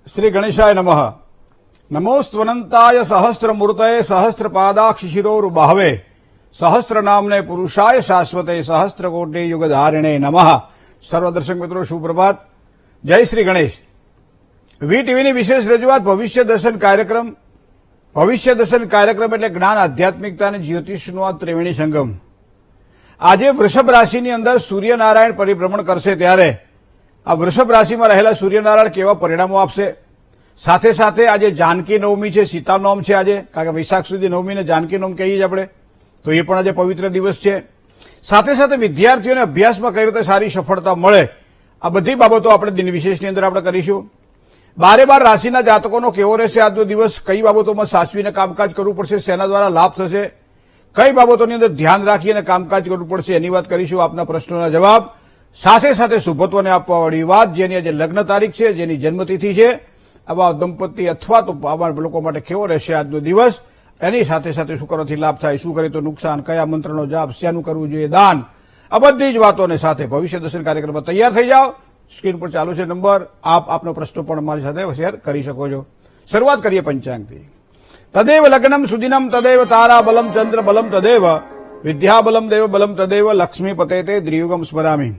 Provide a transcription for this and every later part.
श्री गणेशाय नमः। नमोस्त्वनंताय सहस्त्रमूर्तये सहस्त्रपादाक्षिशिरोरुबाहवे सहस्त्रनामने पुरुषाय शाश्वते सहस्त्रकोटि युगधारिणे नमः। सर्वदर्शक मित्रों सुप्रभात। जय श्री गणेश। વીટીવીની વિશેષ રજૂઆત ભવિષ્ય દર્શન કાર્યક્રમ। ભવિષ્ય દર્શન કાર્યક્રમ એટલે જ્ઞાન, આધ્યાત્મિકતા અને જ્યોતિષનો આ ત્રિવેણી સંગમ। આજે વૃષભ રાશિની અંદર સૂર્યનારાયણ પરિભ્રમણ કરશે ત્યારે આ વૃષભ રાશિમાં રહેલા સૂર્યનારાયણ કેવા પરિણામો આપશે, સાથે સાથે આજે જાનકી નવમી છે, સીતા નોમ છે આજે, કારણ કે વૈશાખ સુધી નવમીને જાનકી નોમ કહીએ છીએ આપણે, તો એ પણ આજે પવિત્ર દિવસ છે। સાથે સાથે વિદ્યાર્થીઓને અભ્યાસમાં કઈ રીતે સારી સફળતા મળે આ બધી બાબતો આપણે દિન વિશેષની અંદર આપણે કરીશું। 12 રાશિના જાતકોનો કેવો રહેશે આજનો દિવસ, કઈ બાબતોમાં સાચવીને કામકાજ કરવું પડશે, શેના દ્વારા લાભ થશે, કઈ બાબતોની અંદર ધ્યાન રાખીને કામકાજ કરવું પડશે એની વાત કરીશું। આપના પ્રશ્નોના જવાબ, સાથે સાથે શુભત્વને આપવાવાળી વાત, જેની આજે લગ્ન તારીખ છે, જેની જન્મતિથિ છે, આવા દંપતી અથવા તો આવા લોકો માટે કેવો રહેશે આજનો દિવસ, એની સાથે સાથે શું કરવાથી લાભ થાય, શું કરે તો નુકસાન, કયા મંત્રનો જાપ, શેનું કરવું જોઈએ દાન, આ બધી જ વાતોને સાથે ભવિષ્ય દર્શન કાર્યક્રમમાં તૈયાર થઈ જાઓ। સ્ક્રીન પર ચાલુ છે નંબર, આપ આપનો પ્રશ્નો પણ અમારી સાથે શેર કરી શકો છો। શરૂઆત કરીએ પંચાંગથી। તદેવ લગ્નમ સુદિનમ તદેવ તારા બલમ ચંદ્ર બલમ તદેવ વિદ્યા બલમ દેવ બલમ તદેવ લક્ષ્મી પતે તે દ્રિયુગમ સ્મરામી।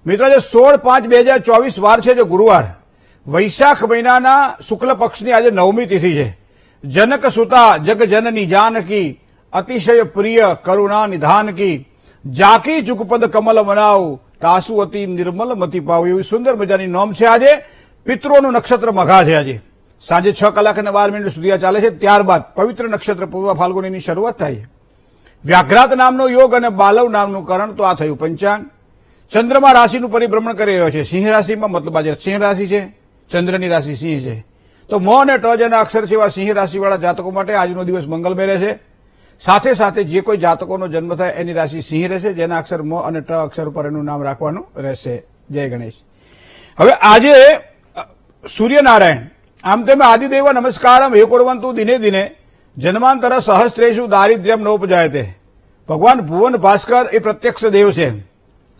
મિત્રો, જે 16/5/2024 વાર છે, જે ગુરુવાર, વૈશાખ મહિનાના શુક્લ પક્ષની આજે 9મી તિથિ છે। જનક સુતા જગ જનની જાનકી અતિશય પ્રિય કરુણા નિધાન કી જાકી ચુકપદ કમલ મનાવ તાસુ અતિ નિર્મલ મતિ પાવ, એવી સુંદર મજાની નોમ છે આજે। પિતૃઓનું નક્ષત્ર મઘા છે। આજે સાંજે 6:12 સુધી આ ચાલે છે, ત્યારબાદ પવિત્ર નક્ષત્ર પૂર્વ ફાલ્ગુનીની શરૂઆત થાય છે। વ્યાઘ્રાત નામનો યોગ અને બાલવ નામનું કરણ, તો આ થયું પંચાંગ। ચંદ્રમા રાશિનું પરિભ્રમણ કરી રહ્યો છે સિંહ રાશિમાં, મતલબ આજે સિંહ રાશિ છે, ચંદ્રની રાશિ સિંહ છે, તો મ અને ટ જેના અક્ષર છે એવા સિંહ રાશિવાળા જાતકો માટે આજનો દિવસ મંગલમય રહેશે। સાથે સાથે જે કોઈ જાતકોનો જન્મ થાય એની રાશિ સિંહ રહેશે, જેના અક્ષર મ અને ટ અક્ષર ઉપર એનું નામ રાખવાનું રહેશે। જય ગણેશ। હવે આજે સૂર્યનારાયણ આમ તેમ આદિદેવ નમસ્કારમ હે કુર્વંતુ દિને દિને જન્માંતર સહસ્ત્રેષુ દારિદ્ર્યમ નોપજાયતે। ભગવાન ભુવન ભાસ્કર એ પ્રત્યક્ષ દેવ છે,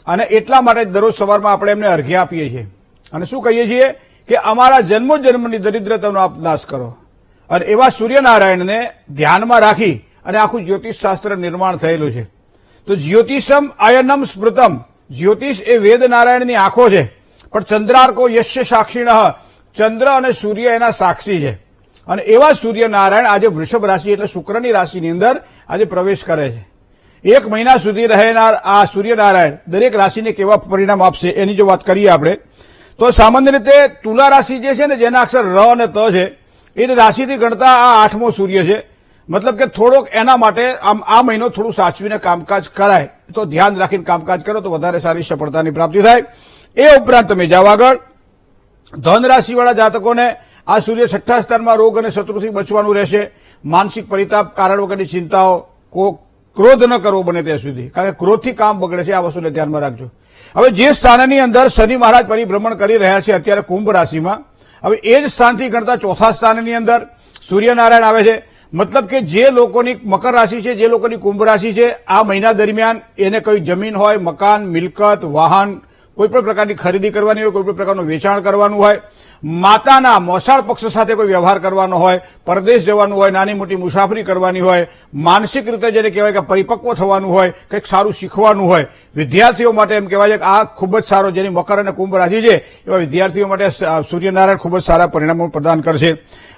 અને એટલા માટે દરરોજ સવારમાં આપણે એમને અર્ઘ્ય આપીએ છીએ અને શું કહીએ છીએ કે અમારા જન્મોજન્મની દરિદ્રતાનો આપ નાશ કરો। અને એવા સૂર્યનારાયણને ધ્યાનમાં રાખી અને આખું જ્યોતિષ શાસ્ત્ર નિર્માણ થયેલું છે। તો જ્યોતિષમ અયનમ સ્મૃતમ, જ્યોતિષ એ વેદ નારાયણની આંખો છે, પણ ચંદ્રાર્કો યશ્ય સાક્ષિણ, ચંદ્ર અને સૂર્ય એના સાક્ષી છે। અને એવા સૂર્યનારાયણ આજે વૃષભ રાશિ એટલે શુક્રની રાશિની અંદર આજે પ્રવેશ કરે છે। 1 મહિના સુધી રહેનાર આ સૂર્યનારાયણ દરેક રાશિને કેવા પરિણામ આપશે એની જો વાત કરીએ આપણે, તો સામાન્ય રીતે તુલા રાશિ જે છે ને, જેના અક્ષર ર અને ત છે, એ રાશિથી ગણતા આ 8મો સૂર્ય છે। મતલબ કે થોડોક એના માટે આ મહિનો થોડું સાચવીને કામકાજ કરાય, તો ધ્યાન રાખીને કામકાજ કરો તો વધારે સારી સફળતાની પ્રાપ્તિ થાય। એ ઉપરાંત તમે જાઓ આગળ, ધન રાશિવાળા જાતકોને આ સૂર્ય 6ઠ્ઠા સ્થાનમાં રોગ અને શત્રુથી બચવાનું રહેશે। માનસિક પરિતાપ, કારણ વગરની ચિંતાઓ, ક્રોધ ન કરવો બને ત્યાં સુધી, કારણ કે ક્રોધથી કામ બગડે છે, આ વસ્તુને ધ્યાનમાં રાખજો। હવે જે સ્થાનની અંદર શનિ મહારાજ પરિભ્રમણ કરી રહ્યા છે અત્યારે કુંભ રાશિમાં, હવે એ જ સ્થાનથી ગણતા 4થા સ્થાનની અંદર સૂર્યનારાયણ આવે છે। મતલબ કે જે લોકોની મકર રાશિ છે, જે લોકોની કુંભ રાશિ છે, આ મહિના દરમિયાન એને કોઈ જમીન હોય, મકાન, મિલકત, વાહન, કોઈ પણ પ્રકારની ખરીદી કરવાની હોય, કોઈ પણ પ્રકારનું વેચાણ કરવાનું હોય, માતાના મોસાળ પક્ષ સાથે કોઈ વ્યવહાર કરવાનો હોય, પરદેશ જવાનું હોય, નાની મોટી મુસાફરી કરવાની હોય, માનસિક રીતે જેને કહેવાય કે પરિપક્વ થવાનું હોય, કંઈક સારું શીખવાનું હોય, વિદ્યાર્થીઓ માટે એમ કહેવાય છે કે આ ખૂબ જ સારો, જેની મકર અને કુંભ રાશિ છે એવા વિદ્યાર્થીઓ માટે સૂર્યનારાયણ ખૂબ જ સારા પરિણામો પ્રદાન કરશે।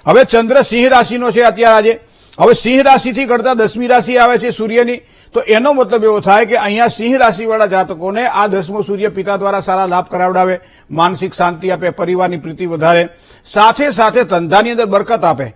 હવે ચંદ્ર સિંહ રાશિનો છે અત્યારે આજે, હવે સિંહ રાશિથી ગણતા 10મી રાશિ આવે છે સૂર્યની, તો એનો મતલબ એવો થાય કે અહીંયા સિંહ રાશિવાળા જાતકોને આ 10મો સૂર્ય પિતા દ્વારા સારા લાભ કરાવડાવે, માનસિક શાંતિ આપે, પરિવારની પ્રીતિ વધારે, સાથે સાથે ધંધાની અંદર બરકત આપે,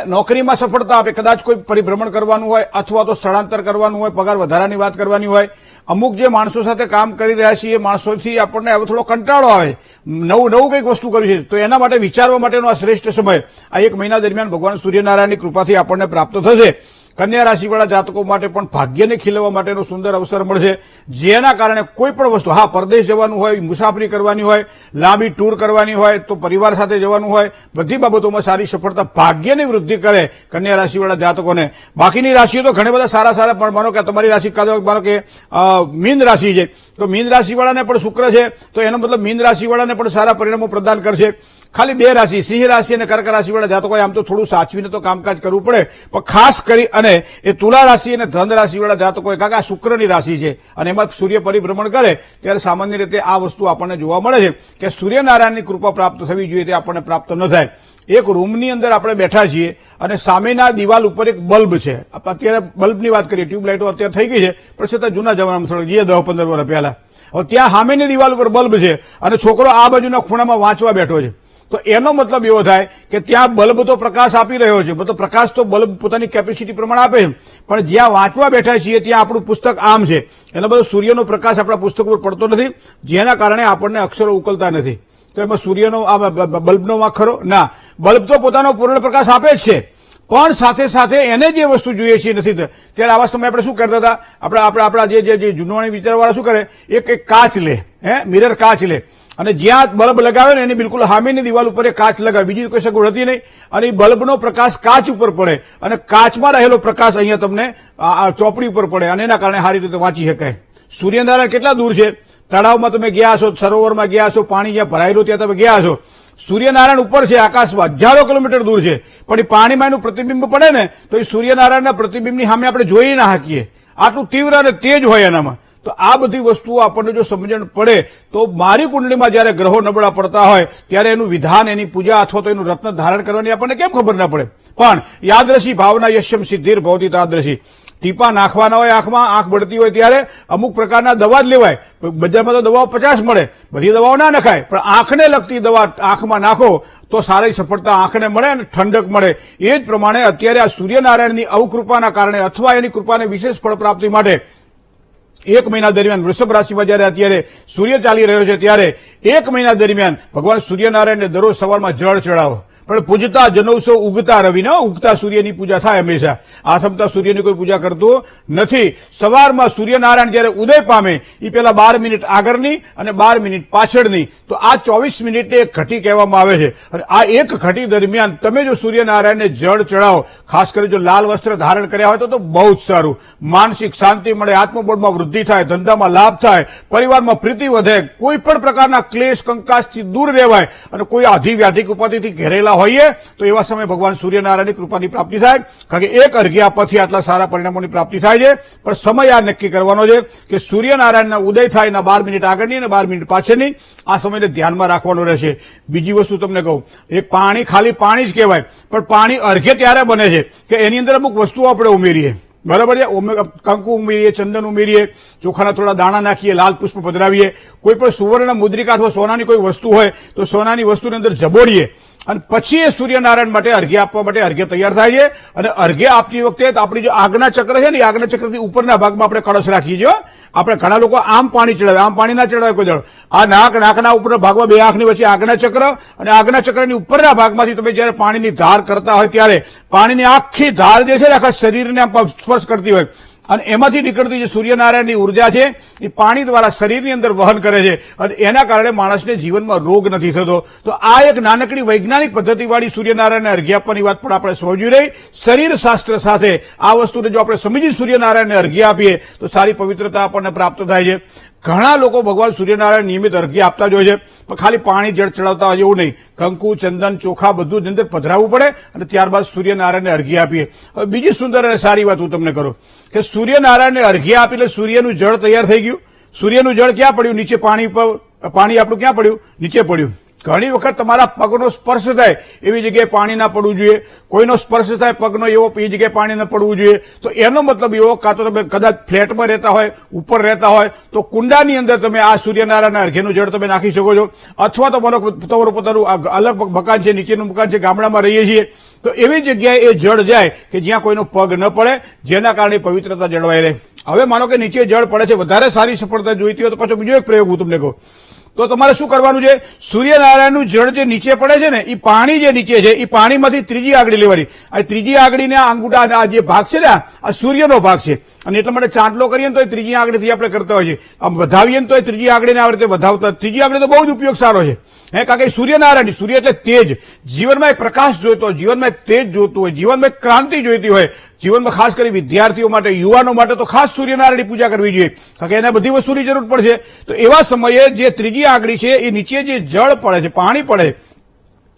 નોકરીમાં સફળતા આપે। કદાચ કોઈ પરિભ્રમણ કરવાનું હોય અથવા તો સ્થળાંતર કરવાનું હોય, પગાર વધારાની વાત કરવાની હોય, અમુક જે માણસો સાથે કામ કરી રહ્યા છીએ એ માણસોથી આપણને હવે થોડો કંટાળો આવે, નવું કંઈક વસ્તુ કરવી છે, તો એના માટે વિચારવા માટેનો આ શ્રેષ્ઠ સમય આ 1 મહિના દરમિયાન ભગવાન સૂર્યનારાયણની કૃપાથી આપણને પ્રાપ્ત થશે। કન્યા રાશિવાળા જાતકો માટે પણ ભાગ્યને ખીલવવા માટેનો સુંદર અવસર મળશે, જેના કારણે કોઈ પણ વસ્તુ, હા પરદેશ જવાનું હોય, મુસાફરી કરવાની હોય, લાંબી ટૂર કરવાની હોય, તો પરિવાર સાથે જવાનું હોય, બધી બાબતોમાં સારી સફળતા, ભાગ્યની વૃદ્ધિ કરે કન્યા રાશિવાળા જાતકોને। બાકીની રાશિઓ તો ઘણા બધા સારા પણ માનો કે તમારી રાશિ, માનો કે મીન રાશિ છે, તો મીન રાશિવાળાને પણ શુક્ર છે, તો એનો મતલબ મીન રાશિવાળાને પણ સારા પરિણામો પ્રદાન કરશે। ખાલી બે રાશિ, સિંહ રાશિ અને કર્ક રાશિ વાળા જાતકોએ આમ તો થોડું સાચવીને તો કામકાજ કરવું પડે, પણ ખાસ કરી અને એ તુલા રાશિ અને ધન રાશિ વાળા જાતકોએ, કારણ કે આ શુક્રની રાશિ છે અને એમાં સૂર્ય પરિભ્રમણ કરે ત્યારે સામાન્ય રીતે આ વસ્તુ આપણને જોવા મળે છે કે સૂર્યનારાયણની કૃપા પ્રાપ્ત થવી જોઈએ તે આપણને પ્રાપ્ત ન થાય. એક રૂમની અંદર આપણે બેઠા છીએ અને સામેના દિવાલ ઉપર એક બલ્બ છે. અત્યારે બલ્બની વાત કરીએ, ટ્યુબલાઇટો અત્યારે થઈ ગઈ છે, પણ છતાં જૂના જમાનામાં થોડું જે 10-15 વર્ષ પહેલા, હવે ત્યાં સામેની દિવાલ ઉપર બલ્બ છે અને છોકરો આ બાજુના ખૂણામાં વાંચવા બેઠો છે. તો એનો મતલબ એવો થાય કે ત્યાં બલ્બ તો પ્રકાશ આપી રહ્યો છે, મતલબ પ્રકાશ તો બલ્બ પોતાની કેપેસિટી પ્રમાણે આપે છે, પણ જ્યાં વાંચવા બેઠા છીએ ત્યાં આપણું પુસ્તક આમ છે, એનો બધો સૂર્યનો પ્રકાશ આપણા પુસ્તક ઉપર પડતો નથી, જેના કારણે આપણને અક્ષરો ઉકલતા નથી. તો એમાં સૂર્યનો આ બલ્બનો વાંક ખરો? ના, બલ્બ તો પોતાનો પૂર્ણ પ્રકાશ આપે જ છે, પણ સાથે સાથે એને જે વસ્તુ જોઈએ છે નથી. ત્યારે આવા સમયે આપણે શું કરતા હતા, આપણા જે જૂનવાણી વિચારવાળા શું કરે, એક કાચ લે, મિરર કાચ લે અને જ્યાં બલ્બ લગાવે ને એની બિલકુલ સામેની દિવાલ ઉપર એ કાચ લગાવે, બીજી કોઈ સગવડ હતી નહીં, અને એ બલ્બનો પ્રકાશ કાચ ઉપર પડે અને કાચમાં રહેલો પ્રકાશ અહીંયા તમને ચોપડી ઉપર પડે અને એના કારણે સારી રીતે વાંચી શકાય. સૂર્યનારાયણ કેટલા દૂર છે? તળાવમાં તમે ગયા છો, સરોવરમાં ગયા છો, પાણી જ્યાં ભરાયેલું ત્યાં તમે ગયા છો. સૂર્યનારાયણ ઉપર છે, આકાશમાં હજારો કિલોમીટર દૂર છે, પણ એ પાણીમાં એનું પ્રતિબિંબ પડે ને તો એ સૂર્યનારાયણના પ્રતિબિંબની સામે આપણે જોઈ ના શકીએ, આટલું તીવ્ર અને તેજ હોય એનામાં. તો આ બધી વસ્તુઓ આપણને જો સમજણ પડે તો મારી કુંડળીમાં જયારે ગ્રહો નબળા પડતા હોય ત્યારે એનું વિધાન, એની પૂજા અથવા તો એનું રત્ન ધારણ કરવાની આપણને કેમ ખબર ના પડે? પણ યાદરશી ભાવના યશ્યમ સિદ્ધિર ભવતી તાદરશી. ટીપા નાખવાના હોય આંખમાં, આંખ બળતી હોય ત્યારે અમુક પ્રકારના દવા જ લેવાય. બજારમાં તો દવાઓ 50 મળે, બધી દવાઓ ના નખાય, પણ આંખને લગતી દવા આંખમાં નાખો તો સારી સફળતા આંખને મળે અને ઠંડક મળે. એ જ પ્રમાણે અત્યારે આ સૂર્યનારાયણની અવકૃપાના કારણે અથવા એની કૃપાને વિશેષ ફળ પ્રાપ્તિ માટે 1 મહિના દરમિયાન વૃષભ રાશિમાં જયારે અત્યારે સૂર્ય ચાલી રહ્યો છે ત્યારે 1 મહિના દરમિયાન ભગવાન સૂર્યનારાયણને દરરોજ સવારમાં જળ ચડાવો. પણ પૂજતા જનૌસો ઉગતા રવિને, ઉગતા સૂર્યની પૂજા થાય હંમેશા, આથમતા સૂર્યની કોઈ પૂજા કરતું નથી. સવારમાં સૂર્યનારાયણ જયારે ઉદય પામે એ પેલા 12 મિનિટ આગળની અને 12 મિનિટ પાછળની, તો આ 24 મિનિટને એક ઘટી કહેવામાં આવે છે. અને આ એક ઘટી દરમિયાન તમે જો સૂર્યનારાયણને જળ ચડાવો, ખાસ કરી જો લાલ વસ્ત્ર ધારણ કર્યા હોય તો બહુ જ સારું. માનસિક શાંતિ મળે, આત્મબળમાં વૃદ્ધિ થાય, ધંધામાં લાભ થાય, પરિવારમાં પ્રીતિ વધે, કોઈ પણ પ્રકારના ક્લેશ કંકાસથી દૂર રહેવાય અને કોઈ આધિ વ્યાધિક ઉપાધિથી ઘેરેલા હોઈએ તો એવા સમયે ભગવાન સૂર્યનારાયણની કૃપાની પ્રાપ્તિ થાય. કારણ કે એક અર્ઘ્ય આપવાથી આટલા સારા પરિણામોની પ્રાપ્તિ થાય છે, પણ સમય આ નક્કી કરવાનો છે કે સૂર્યનારાયણના ઉદય થાય એના 12 મિનિટ આગળની અને 12 મિનિટ પાછળની, આ સમયને ધ્યાનમાં રાખવાનો રહેશે. બીજી વસ્તુ તમને કહું, એક પાણી ખાલી પાણી જ કહેવાય, પણ પાણી અર્ઘ્ય ત્યારે બને છે કે એની અંદર અમુક વસ્તુઓ આપણે ઉમેરીએ, બરાબર છે? કંકુ ઉમેરીએ, ચંદન ઉમેરીએ, ચોખાના થોડા દાણા નાખીએ, લાલ પુષ્પ પધરાવીએ, કોઈ પણ સુવર્ણ મુદ્રિકા અથવા સોનાની કોઈ વસ્તુ હોય તો સોનાની વસ્તુની અંદર જબોડીએ અને પછી એ સૂર્યનારાયણ માટે અર્ઘ્ય આપવા માટે અર્ઘ્ય તૈયાર થાય છે. અને અર્ઘ્ય આપતી વખતે આપણી જે આજ્ઞા ચક્ર છે ને, એ આજ્ઞા ચક્રથી ઉપરના ભાગમાં આપણે કળશ રાખીએ છીએ. આપણે ઘણા લોકો આમ પાણી ચડાવે, આમ પાણી ના ચડાવે કોઈ દળ. આ નાકના ઉપરના ભાગમાં બે આંખની વચ્ચે આજ્ઞા ચક્ર અને આજ્ઞા ચક્રની ઉપરના ભાગમાંથી તમે જયારે પાણીની ધાર કરતા હોય ત્યારે પાણીની આખી ધાર જે છે આખા શરીરને સ્પર્શ કરતી હોય અને એમાંથી નીકળતી જે સૂર્યનારાયણની ઉર્જા છે એ પાણી દ્વારા શરીરની અંદર વહન કરે છે અને એના કારણે માણસને જીવનમાં રોગ નથી થતો. તો આ એક નાનકડી વૈજ્ઞાનિક પદ્ધતિવાળી સૂર્યનારાયણને અર્ઘ્ય આપવાની વાત પણ આપણે સમજવી રહી. શરીર શાસ્ત્ર સાથે આ વસ્તુને જો આપણે સમજી સૂર્યનારાયણને અર્ઘ્ય આપીએ તો સારી પવિત્રતા આપણને પ્રાપ્ત થાય છે. ઘણા લોકો ભગવાન સૂર્યનારાયણ નિયમિત અર્ઘ્ય આપતા જ હોય છે, પણ ખાલી પાણી જળ ચડાવતા હોય એવું નહીં. કંકુ, ચંદન, ચોખા બધું જ અંદર પધરાવવું પડે અને ત્યારબાદ સૂર્યનારાયણને અર્ઘ્ય આપીએ. હવે બીજી સુંદર અને સારી વાત હું તમને કરું કે સૂર્યનારાયણને અર્ઘ્ય આપી એટલે સૂર્યનું જળ તૈયાર થઈ ગયું. સૂર્યનું જળ ક્યાં પડ્યું? નીચે. પાણી આપણું ક્યાં પડ્યું? નીચે પડ્યું. ઘણી વખત તમારા પગનો સ્પર્શ થાય એવી જગ્યાએ પાણી ના પડવું જોઈએ, કોઈનો સ્પર્શ થાય પગનો એવો એ જગ્યાએ પાણી ના પડવું જોઈએ. તો એનો મતલબ એવો, કાં તો તમે કદાચ ફ્લેટમાં રહેતા હોય, ઉપર રહેતા હોય તો કુંડાની અંદર તમે આ સૂર્યનારાયણના અર્ઘ્યનું જળ તમે નાખી શકો છો. અથવા તો તમારું પોતાનું અલગ મકાન છે, નીચેનું મકાન છે, ગામડામાં રહીએ છીએ તો એવી જગ્યાએ એ જળ જાય કે જ્યાં કોઈનો પગ ન પડે, જેના કારણે પવિત્રતા જળવાઈ રહે. હવે માનો કે નીચે જળ પડે છે, વધારે સારી સફળતા જોઈતી હોય તો પાછો બીજો એક પ્રયોગ હું તમને કહું. તો તમારે શું કરવાનું છે? સૂર્યનારાયણનું જળ જે નીચે પડે છે ને, એ પાણી જે નીચે છે એ પાણીમાંથી ત્રીજી આગળી લેવાની. આ ત્રીજી આગળીને અંગૂઠા, આ જે ભાગ છે ને આ સૂર્યનો ભાગ છે અને એટલા માટે ચાંટલો કરીએ ને તો એ ત્રીજી આંગળીથી આપણે કરતા હોઈએ. આમ વધાવીએ ને તો એ ત્રીજી આંગળીને આવી રીતે વધાવતા. ત્રીજી આંગળી તો બહુ જ ઉપયોગ સારો છે, કારણ કે સૂર્યનારાયણ, સૂર્ય એટલે તેજ. જીવનમાં એક પ્રકાશ જોઈતો હોય, જીવનમાં એક તેજ જોતું હોય, જીવનમાં એક ક્રાંતિ જોઈતી હોય. જીવનમાં ખાસ કરી વિદ્યાર્થીઓ માટે, યુવાનો માટે તો ખાસ સૂર્યનારાયણની પૂજા કરવી જોઈએ, કારણ કે એને બધી વસ્તુની જરૂર પડશે. તો એવા સમયે જે ત્રીજી આંગળી છે એ નીચે જે જળ પડે છે, પાણી પડે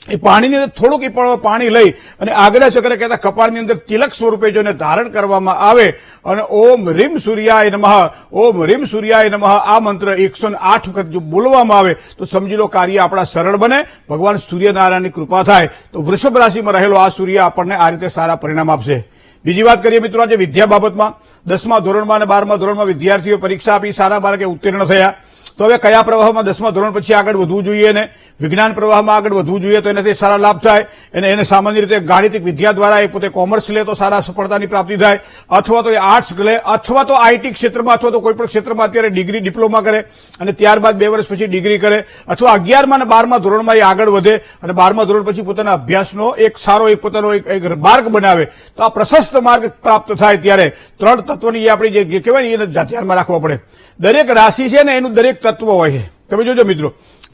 એ પાણીની અંદર થોડુંક પાણી લઈ અને આગલા ચક્ર કહેતા કપાળની અંદર તિલક સ્વરૂપે જો એને ધારણ કરવામાં આવે અને ઓમ રીમ સૂર્યાય નમઃ, ઓમ રીમ સૂર્યાય નમઃ આ મંત્ર 108 વખત જો બોલવામાં આવે તો સમજી લો કાર્ય આપણા સરળ બને, ભગવાન સૂર્યનારાયણની કૃપા થાય તો વૃષભ રાશિમાં રહેલો આ સૂર્ય આપણને આ રીતે સારા પરિણામ આપશે. બીજી વાત કરીએ મિત્રો, આજે વિદ્યા બાબતમાં 10મા ધોરણમાં અને 12મા ધોરણમાં વિદ્યાર્થીઓ પરીક્ષા આપી સારા માર્કે ઉત્તીર્ણ થયા. તો હવે કયા પ્રવાહમાં 10મા ધોરણ પછી આગળ વધવું જોઈએ ને વિજ્ઞાન પ્રવાહમાં આગળ વધવું જોઈએ તો એનાથી સારા લાભ થાય અને એને સામાન્ય રીતે ગાણિતિક વિદ્યા દ્વારા એ પોતે કોમર્સ લે તો સારા સફળતાની પ્રાપ્તિ થાય, અથવા તો એ આર્ટ્સ લે, અથવા તો આઈટી ક્ષેત્રમાં અથવા તો કોઈ પણ ક્ષેત્રમાં અત્યારે ડિગ્રી ડિપ્લોમા કરે અને ત્યારબાદ 2 વર્ષ પછી ડિગ્રી કરે, અથવા 11મા અને 12મા ધોરણમાં એ આગળ વધે અને 12મા ધોરણ પછી પોતાના અભ્યાસનો એક સારો એક પોતાનો એક માર્ગ બનાવે. તો આ પ્રશસ્ત માર્ગ પ્રાપ્ત થાય ત્યારે 3 તત્વની આપણી જે કહેવાય ને એને ધ્યાનમાં રાખવા પડે. દરેક રાશિ છે ને એનું દરેક તત્વ હોય છે. તમે જોજો મિત્રો,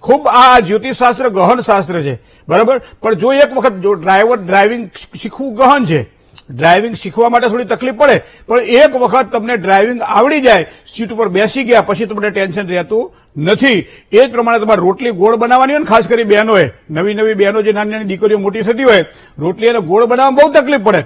ખૂબ આ જ્યોતિષશાસ્ત્ર ગહન શાસ્ત્ર છે, બરાબર, પણ જો એક વખત જો ડ્રાઇવિંગ શીખવું ગહન છે, ડ્રાઇવિંગ શીખવા માટે થોડી તકલીફ પડે, પણ એક વખત તમને ડ્રાઇવિંગ આવડી જાય, સીટ ઉપર બેસી ગયા પછી તમને ટેન્શન રહેતું નથી. એ જ પ્રમાણે તમારે રોટલી ગોળ બનાવવાની હોય ને, ખાસ કરી બહેનોએ, નવી બહેનો જે નાની નાની દીકરીઓ મોટી થતી હોય, રોટલી અને ગોળ બનાવવામાં બહુ તકલીફ પડે.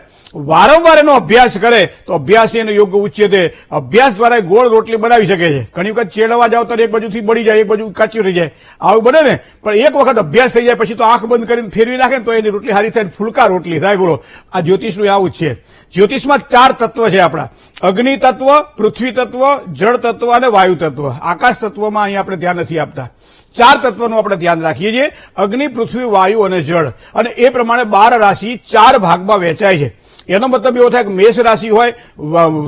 વારંવાર એનો અભ્યાસ કરે તો અભ્યાસ એનો યોગ્ય ઉચ્ચતે અભ્યાસ દ્વારા ગોળ રોટલી બનાવી શકે છે. ઘણી વખત ચેડવા જાવ તો એક બાજુથી બળી જાય, એક બાજુ કાચી રહી જાય, આવું બને ને. પણ એક વખત અભ્યાસ થઈ જાય પછી તો આંખ બંધ કરીને ફેરવી નાખે ને તો એની રોટલી સારી થાય, ફૂલકા રોટલી થાય. બોલો, આ જ્યોતિષનું આવું જ છે. જ્યોતિષમાં 4 તત્વ છે આપણા: અગ્નિ તત્વ, પૃથ્વી તત્વ, જળ તત્વ અને વાયુ તત્વ. આકાશ તત્વમાં અહીંયા આપણે ધ્યાન નથી આપતા. 4 તત્વનું આપણે ધ્યાન રાખીએ છીએ: અગ્નિ, પૃથ્વી, વાયુ અને જળ. અને એ પ્રમાણે 12 રાશિ 4 ભાગમાં વહેંચાય છે. એનો મતલબ એવો થાય કે મેષ રાશિ હોય,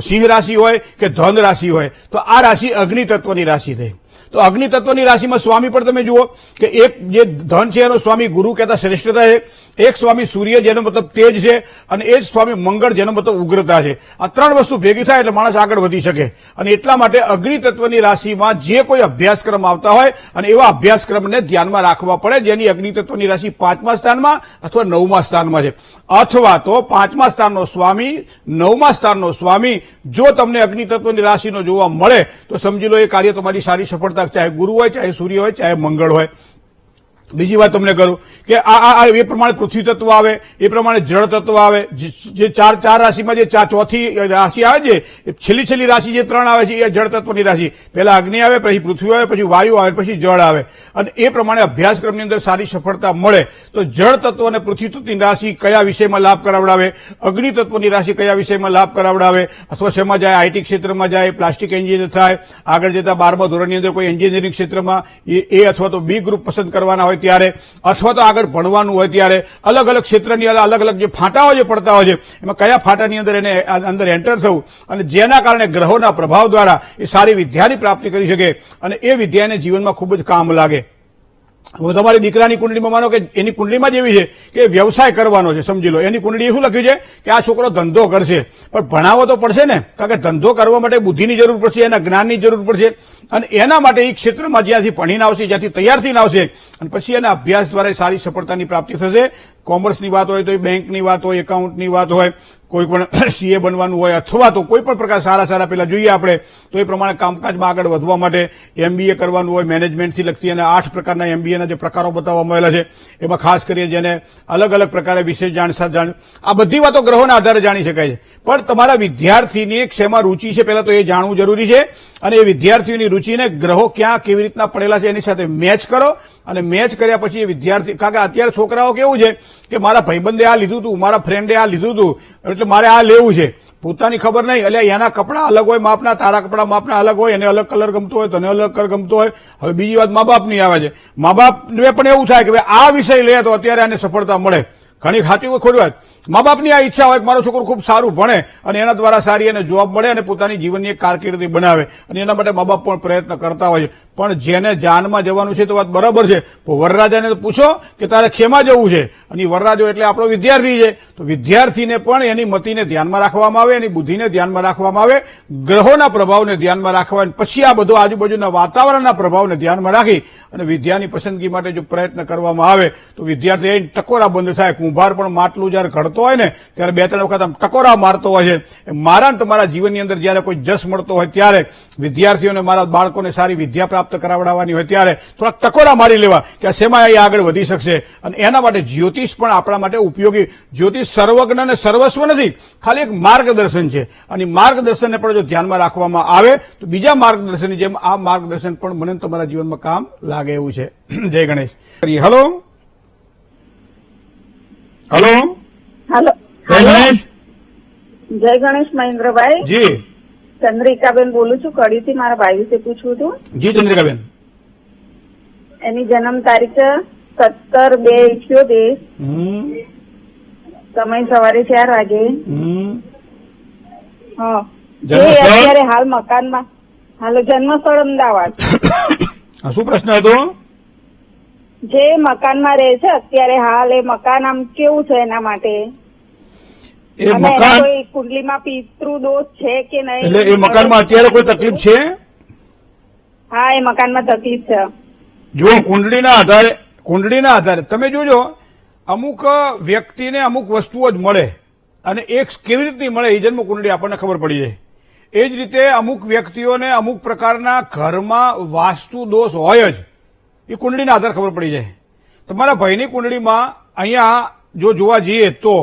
સિંહ રાશિ હોય કે ધન રાશિ હોય તો આ રાશિ અગ્નિ તત્વની રાશિ થઈ. તો અગ્નિ તત્વની રાશિમાં સ્વામી પણ તમે જુઓ કે એક જે ધન છે એનો સ્વામી ગુરુ કહેતા શ્રેષ્ઠતા છે, એક સ્વામી સૂર્ય જેનો મતલબ તેજ છે, અને એ જ સ્વામી મંગળ જેનો મતલબ ઉગ્રતા છે. આ 3 વસ્તુ ભેગી થાય એટલે માણસ આગળ વધી શકે. અને એટલા માટે અગ્નિ તત્વની રાશિમાં જે કોઈ અભ્યાસક્રમ આવતા હોય અને એવા અભ્યાસક્રમને ધ્યાનમાં રાખવા પડે જેની અગ્નિ તત્વની રાશિ 5મા સ્થાનમાં અથવા 9મા સ્થાનમાં છે, અથવા તો 5મા સ્થાનનો સ્વામી, 9મા સ્થાનનો સ્વામી જો તમને અગ્નિ તત્વની રાશિનો જોવા મળે તો સમજી લો એ કાર્ય તમારી સારી સફળતા, ચાહે ગુરુ હોય, ચાહે સૂર્ય હોય, ચાહે મંગળ હોય. બીજી વાત તમને કરું કે આ એ પ્રમાણે પૃથ્વી તત્વ આવે, એ પ્રમાણે જળ તત્વ આવે. જે ચાર રાશિમાં જે ચોથી રાશિ આવે છે, છેલ્લી રાશિ જે 3 આવે છે એ જળ તત્વની રાશિ. પહેલા અગ્નિ આવે, પછી પૃથ્વી આવે, પછી વાયુ આવે, પછી જળ આવે. અને એ પ્રમાણે અભ્યાસક્રમની અંદર સારી સફળતા મળે તો જળ તત્વ અને પૃથ્વી તત્વની રાશિ કયા વિષયમાં લાભ કરાવડાવે, અગ્નિ તત્વની રાશિ કયા વિષયમાં લાભ કરાવડાવે, અથવા શેમાં જાય, આઈટી ક્ષેત્રમાં જાય, પ્લાસ્ટિક એન્જિનિયર થાય, આગળ જતા 12મા ધોરણની અંદર કોઈ એન્જિનિયરિંગ ક્ષેત્રમાં એ અથવા તો બી ગ્રુપ પસંદ કરવાના હોય ત્યારે, અથવા તો આગળ ભણવાનું હોય ત્યારે, અલગ અલગ ક્ષેત્રની અલગ અલગ જે ફાંટાઓ જે પડતા હોય છે એમાં કયા ફાંટાની અંદર એને અંદર એન્ટર થવું અને જેના કારણે ગ્રહોના પ્રભાવ દ્વારા એ સારી વિદ્યાની પ્રાપ્તિ કરી શકે અને એ વિદ્યા એને જીવનમાં ખૂબ જ કામ લાગે. હવે તમારી દીકરાની કુંડળીમાં માનો કે એની કુંડળીમાં જ એવી છે કે વ્યવસાય કરવાનો છે, સમજી લો એની કુંડળી શું લખ્યું છે કે આ છોકરો ધંધો કરશે, પણ ભણાવો તો પડશે ને, કારણ કે ધંધો કરવા માટે બુદ્ધિની જરૂર પડશે, એના જ્ઞાનની જરૂર પડશે. અને એના માટે એ ક્ષેત્રમાં જ્યાંથી ભણીને આવશે, જ્યાંથી તૈયાર થઈને આવશે અને પછી એના અભ્યાસ દ્વારા સારી સફળતાની પ્રાપ્તિ થશે. કોમર્સની વાત હોય તો એ બેંકની વાત હોય, એકાઉન્ટની વાત હોય, કોઈ પણ સીએ બનવાનું હોય, અથવા તો કોઈ પણ પ્રકાર સારા પેલા જોઈએ આપણે તો એ પ્રમાણે કામકાજમાં આગળ વધવા માટે એમબીએ કરવાનું હોય, મેનેજમેન્ટથી લગતી અને 8 પ્રકારના એમબીએના જે પ્રકારો બતાવવામાં આવેલા છે એમાં ખાસ કરીને જેને અલગ અલગ પ્રકારે વિશેષ જાણ આ બધી વાતો ગ્રહોના આધારે જાણી શકાય છે. પણ તમારા વિદ્યાર્થીની શેમાં રૂચિ છે પહેલા તો એ જાણવું જરૂરી છે. અને એ વિદ્યાર્થીઓની રૂચિને ગ્રહો ક્યાં કેવી રીતના પડેલા છે એની સાથે મેચ કરો અને મેચ કર્યા પછી એ વિદ્યાર્થી, કારણ કે અત્યારે છોકરાઓ કેવું છે કે મારા ભાઈબંધે આ લીધું હતું, મારા ફ્રેન્ડે આ લીધું હતું એટલે મારે આ લેવું છે, પોતાની ખબર નહીં. એટલે એના કપડા અલગ હોય માપના, તારા કપડા માપના અલગ હોય, એને અલગ કલર ગમતો હોય, તને અલગ કલર ગમતો હોય. હવે બીજી વાત મા બાપની આવે છે. મા બાપને પણ એવું થાય કે ભાઈ આ વિષય લે તો અત્યારે આને સફળતા મળે. ઘણી ખાતી હોય ખોટી વાત, મા બાપની આ ઈચ્છા હોય કે મારો છોકરો ખૂબ સારું ભણે અને એના દ્વારા સારી એને જોબ મળે અને પોતાની જીવનની એક કારકિર્દી બનાવે, અને એના માટે મા બાપ પણ પ્રયત્ન કરતા હોય છે. પણ જેને જાનમાં જવાનું છે તો વાત બરાબર છે, વરરાજાને તો પૂછો કે તારે ખેમાં જવું છે, અને વરરાજો એટલે આપણો વિદ્યાર્થી છે. તો વિદ્યાર્થીને પણ એની મતિને ધ્યાનમાં રાખવામાં આવે, એની બુદ્ધિને ધ્યાનમાં રાખવામાં આવે, ગ્રહોના પ્રભાવને ધ્યાનમાં રાખવા, પછી આ બધો આજુબાજુના વાતાવરણના પ્રભાવને ધ્યાનમાં રાખી અને વિદ્યાની પસંદગી માટે જો પ્રયત્ન કરવામાં આવે તો વિદ્યાર્થી ટકોરા બંધ થાય. કુંભાર પણ માટલું જયારે ઘડતો હોય ને ત્યારે 2-3 વખત આમ ટકોરા મારતો હોય છે. મારા તમારા જીવનની અંદર જયારે કોઈ જશ મળતો હોય ત્યારે વિદ્યાર્થીઓને, મારા બાળકોને સારી વિદ્યા પ્રાપ્ત પ્રાપ્ત કરાવડાવવાની હોય ત્યારે થોડાક ટકોરા મારી લેવા કે આ શેમાં એ આગળ વધી શકશે. અને એના માટે જ્યોતિષ પણ આપણા માટે ઉપયોગી. જ્યોતિષ સર્વજ્ઞ અને સર્વસ્વ નથી, ખાલી એક માર્ગદર્શન છે. અને માર્ગદર્શનને પણ જો ધ્યાનમાં રાખવામાં આવે તો બીજા માર્ગદર્શનની જેમ આ માર્ગદર્શન પણ મને તમારા જીવનમાં કામ લાગે એવું છે. જય ગણેશ. Hello hello hello. જય ગણેશ. જય ગણેશ મહેન્દ્રભાઈ. જી ચંદ્રિકાબેન બોલું છું, કડીથી. મારા ભાઈ વિશે પૂછવું હતું. જી ચંદ્રિકાબેન. એની જન્મ તારીખ 17/2/78. સમય સવારે 4 વાગે. હા. એ અત્યારે હાલ મકાનમાં, હાલ જન્મસ્થળ અમદાવાદ. શું પ્રશ્ન હતો? જે મકાનમાં રહે છે અત્યારે હાલ, એ મકાન આમ કેવું છે એના માટે? એ મકાન કોઈ કુંડલીમાં પિતૃ દોષ છે કે નહીં? એટલે એ મકાનમાં અત્યારે કોઈ તકલીફ છે? હા, એ મકાનમાં તકલીફ છે. જો કુંડળીના આધારે તમે જોજો, અમુક વ્યક્તિને અમુક વસ્તુઓ જ મળે અને એક કેવી રીતની મળે એ જન્મ કુંડળી આપણને ખબર પડી જાય. એ જ રીતે અમુક વ્યક્તિઓને અમુક પ્રકારના ઘરમાં વાસ્તુ દોષ હોય જ, એ કુંડળીના આધારે ખબર પડી જાય. તમારા ભાઈની કુંડળીમાં અહીંયા જો જોવા જઈએ તો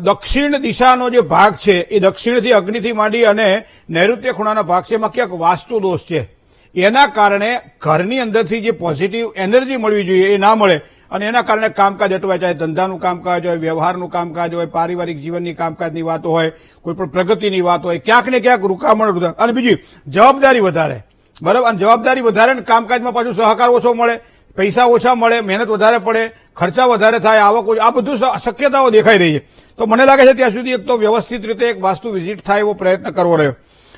દક્ષિણ દિશાનો જે ભાગ છે એ દક્ષિણથી અગ્નિથી માંડી અને નૈઋત્ય ખૂણાના ભાગ છે, એમાં ક્યાંક વાસ્તુ દોષ છે. એના કારણે ઘરની અંદરથી જે પોઝિટિવ એનર્જી મળવી જોઈએ એ ના મળે અને એના કારણે કામકાજ અટવાય. ચાહે ધંધાનું કામકાજ હોય, વ્યવહારનું કામકાજ હોય, પારિવારિક જીવનની કામકાજની વાતો હોય, કોઈ પણ પ્રગતિની વાત હોય, ક્યાંક ને ક્યાંક રૂકામણ. અને બીજી જવાબદારી વધારે, બરાબર. અને જવાબદારી વધારે ને કામકાજમાં પાછું સહકાર ઓછો મળે, પૈસા ઓછા મળે, મહેનત વધારે પડે, ખર્ચા વધારે થાય, આવક ઓછી, આ બધું શક્યતાઓ દેખાઈ રહી છે. તો મને લાગે છે ત્યાં સુધી એક તો વ્યવસ્થિત રીતે એક વાસ્તુ વિઝિટ થાય એવો પ્રયત્ન કરવો રહ્યો.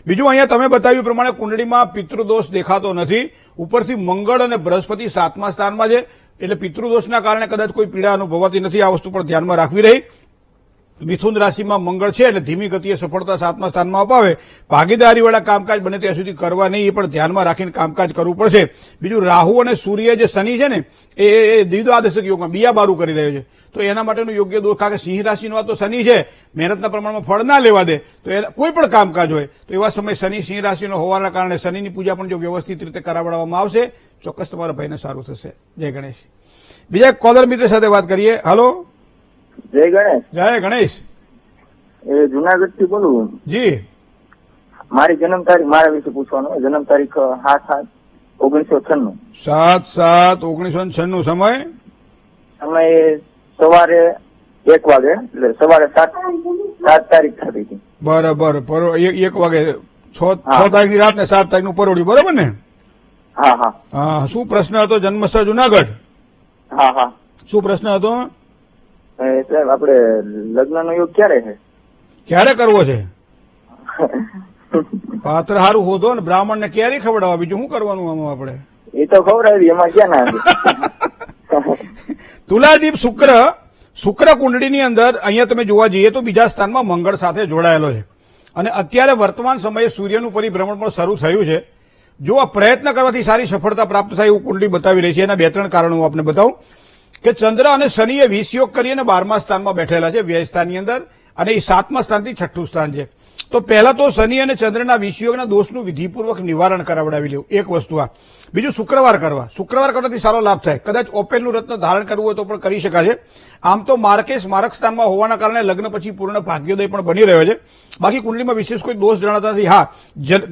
બીજું, અહીંયા તમે બતાવ્યું પ્રમાણે કુંડળીમાં પિતૃદોષ દેખાતો નથી. ઉપરથી મંગળ અને બૃહસ્પતિ 7મા સ્થાનમાં છે, એટલે પિતૃદોષના કારણે કદાચ કોઈ પીડા અનુભવાતી નથી. આ વસ્તુ પણ ધ્યાનમાં રાખવી રહી. મિથુન રાશિમાં મંગળ છે એટલે ધીમી ગતિએ સફળતા 7મા સ્થાનમાં અપાવે. ભાગીદારીવાળા કામકાજ બને ત્યાં સુધી કરવા નહીં, એ પણ ધ્યાનમાં રાખીને કામકાજ કરવું પડશે. બીજું, રાહુ અને સૂર્ય જે શનિ છે ને એ દ્વિદ્વાદશક યોગમાં બિયાબારું કરી રહ્યો છે, તો એના માટેનું યોગ્ય દોષ. કારણ કે સિંહ રાશિનો આ તો શનિ છે, મહેનતના પ્રમાણમાં ફળ ના લેવા દે, તો કોઈ પણ કામકાજ હોય તો એવા સમય શનિ સિંહ રાશિનો હોવાના કારણે શનિની પૂજા પણ જો વ્યવસ્થિત રીતે કરાવડાવવામાં આવશે, ચોક્કસ તમારા ભાઈને સારું થશે. જય ગણેશ. બીજા કોલર મિત્ર સાથે વાત કરીએ. હલો. જય ગણેશ. જય ગણેશ. એ જુનાગઢ થી બોલું. જી. મારી જન્મ તારીખ મારા વિશે પૂછવાનું. જન્મ તારીખ 7/7/1996. 7/7/1996. સમય સમય સવારે 1 વાગે, એટલે સવારે 7 તારીખ થતી હતી. બરાબર. 1 વાગે 6 તારીખની રાત ને 7 તારીખનું પરોડ્યું, બરાબર ને? હા હા હા. શું પ્રશ્ન હતો? જન્મસ્થળ જુનાગઢ. હા હા. શું પ્રશ્ન હતો? સાહેબ, આપડે લગ્ન નો યોગ ક્યારે છે? ક્યારે કરવો છે? પાત્ર હારું હોધો ને બ્રાહ્મણ ને ક્યારે ખવડાવવા, બીજું શું કરવાનું આમાં આપણે? એ તો ખવડાવી, એમાં ક્યાં ના. તુલાદીપ શુક્ર કુંડળીની અંદર અહીંયા તમે જોવા જઈએ તો બીજા સ્થાનમાં મંગળ સાથે જોડાયેલો છે અને અત્યારે વર્તમાન સમયે સૂર્યનું પરિભ્રમણ પણ શરૂ થયું છે. જો આ પ્રયત્ન કરવાથી સારી સફળતા પ્રાપ્ત થાય એવું કુંડળી બતાવી રહી છે. એના 2-3 કારણો હું આપને બતાવું કે ચંદ્ર અને શનિએ 20 યોગ કરીને 12મા સ્થાનમાં બેઠેલા છે, વ્યય સ્થાનની અંદર, અને એ 7મા સ્થાનથી 6ઠું સ્થાન છે. તો પહેલા તો શનિ અને ચંદ્રના 20 યોગના દોષનું વિધિપૂર્વક નિવારણ કરાવડાવી લેવું, એક વસ્તુ આ. બીજું, શુક્રવાર કરવાથી સારો લાભ થાય. કદાચ ઓપેલનું રત્ન ધારણ કરવું હોય તો પણ કરી શકાશે. આમ તો માર્કેશ મારક સ્થાનમાં હોવાના કારણે લગ્ન પછી પૂર્ણ ભાગ્યોદય પણ બની રહ્યો છે. બાકી કુંડલીમાં વિશેષ કોઈ દોષ જણાતા નથી. હા,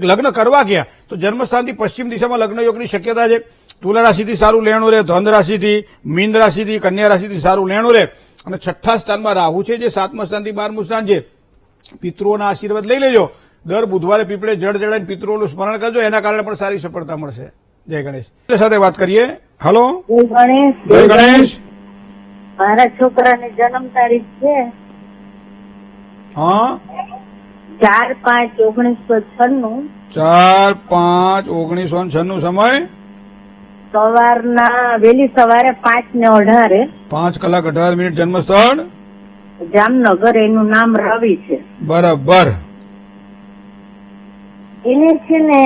લગ્ન કરવા ગયા તો જન્મસ્થાનથી પશ્ચિમ દિશામાં લગ્ન યોગની શક્યતા છે. તુલા રાશિથી સારું લેણું રહે, ધન રાશિથી, મીન રાશિથી, કન્યા રાશિથી સારું લેણું રહે. અને 6ઠ્ઠા સ્થાનમાં રાહુ છે જે 7મા સ્થાનથી 12મું સ્થાન છે. પિતૃઓના આશીર્વાદ લઈ લેજો. દર બુધવારે પીપળે જળ ચડાવીને પિતૃઓનું સ્મરણ કરજો, એના કારણે પણ સારી સફળતા મળશે. જય ગણેશ. સાથે વાત કરીએ. હલો. જય ગણેશ. જય ગણેશ. મારા છોકરાની જન્મ તારીખ છે હા 4/5/1996. 4/5/1996. સમય સવારના વહેલી સવારે 5:18. 5:18. જન્મસ્થળ જામનગર. એનું નામ રવિ છે. બરાબર. એને છે ને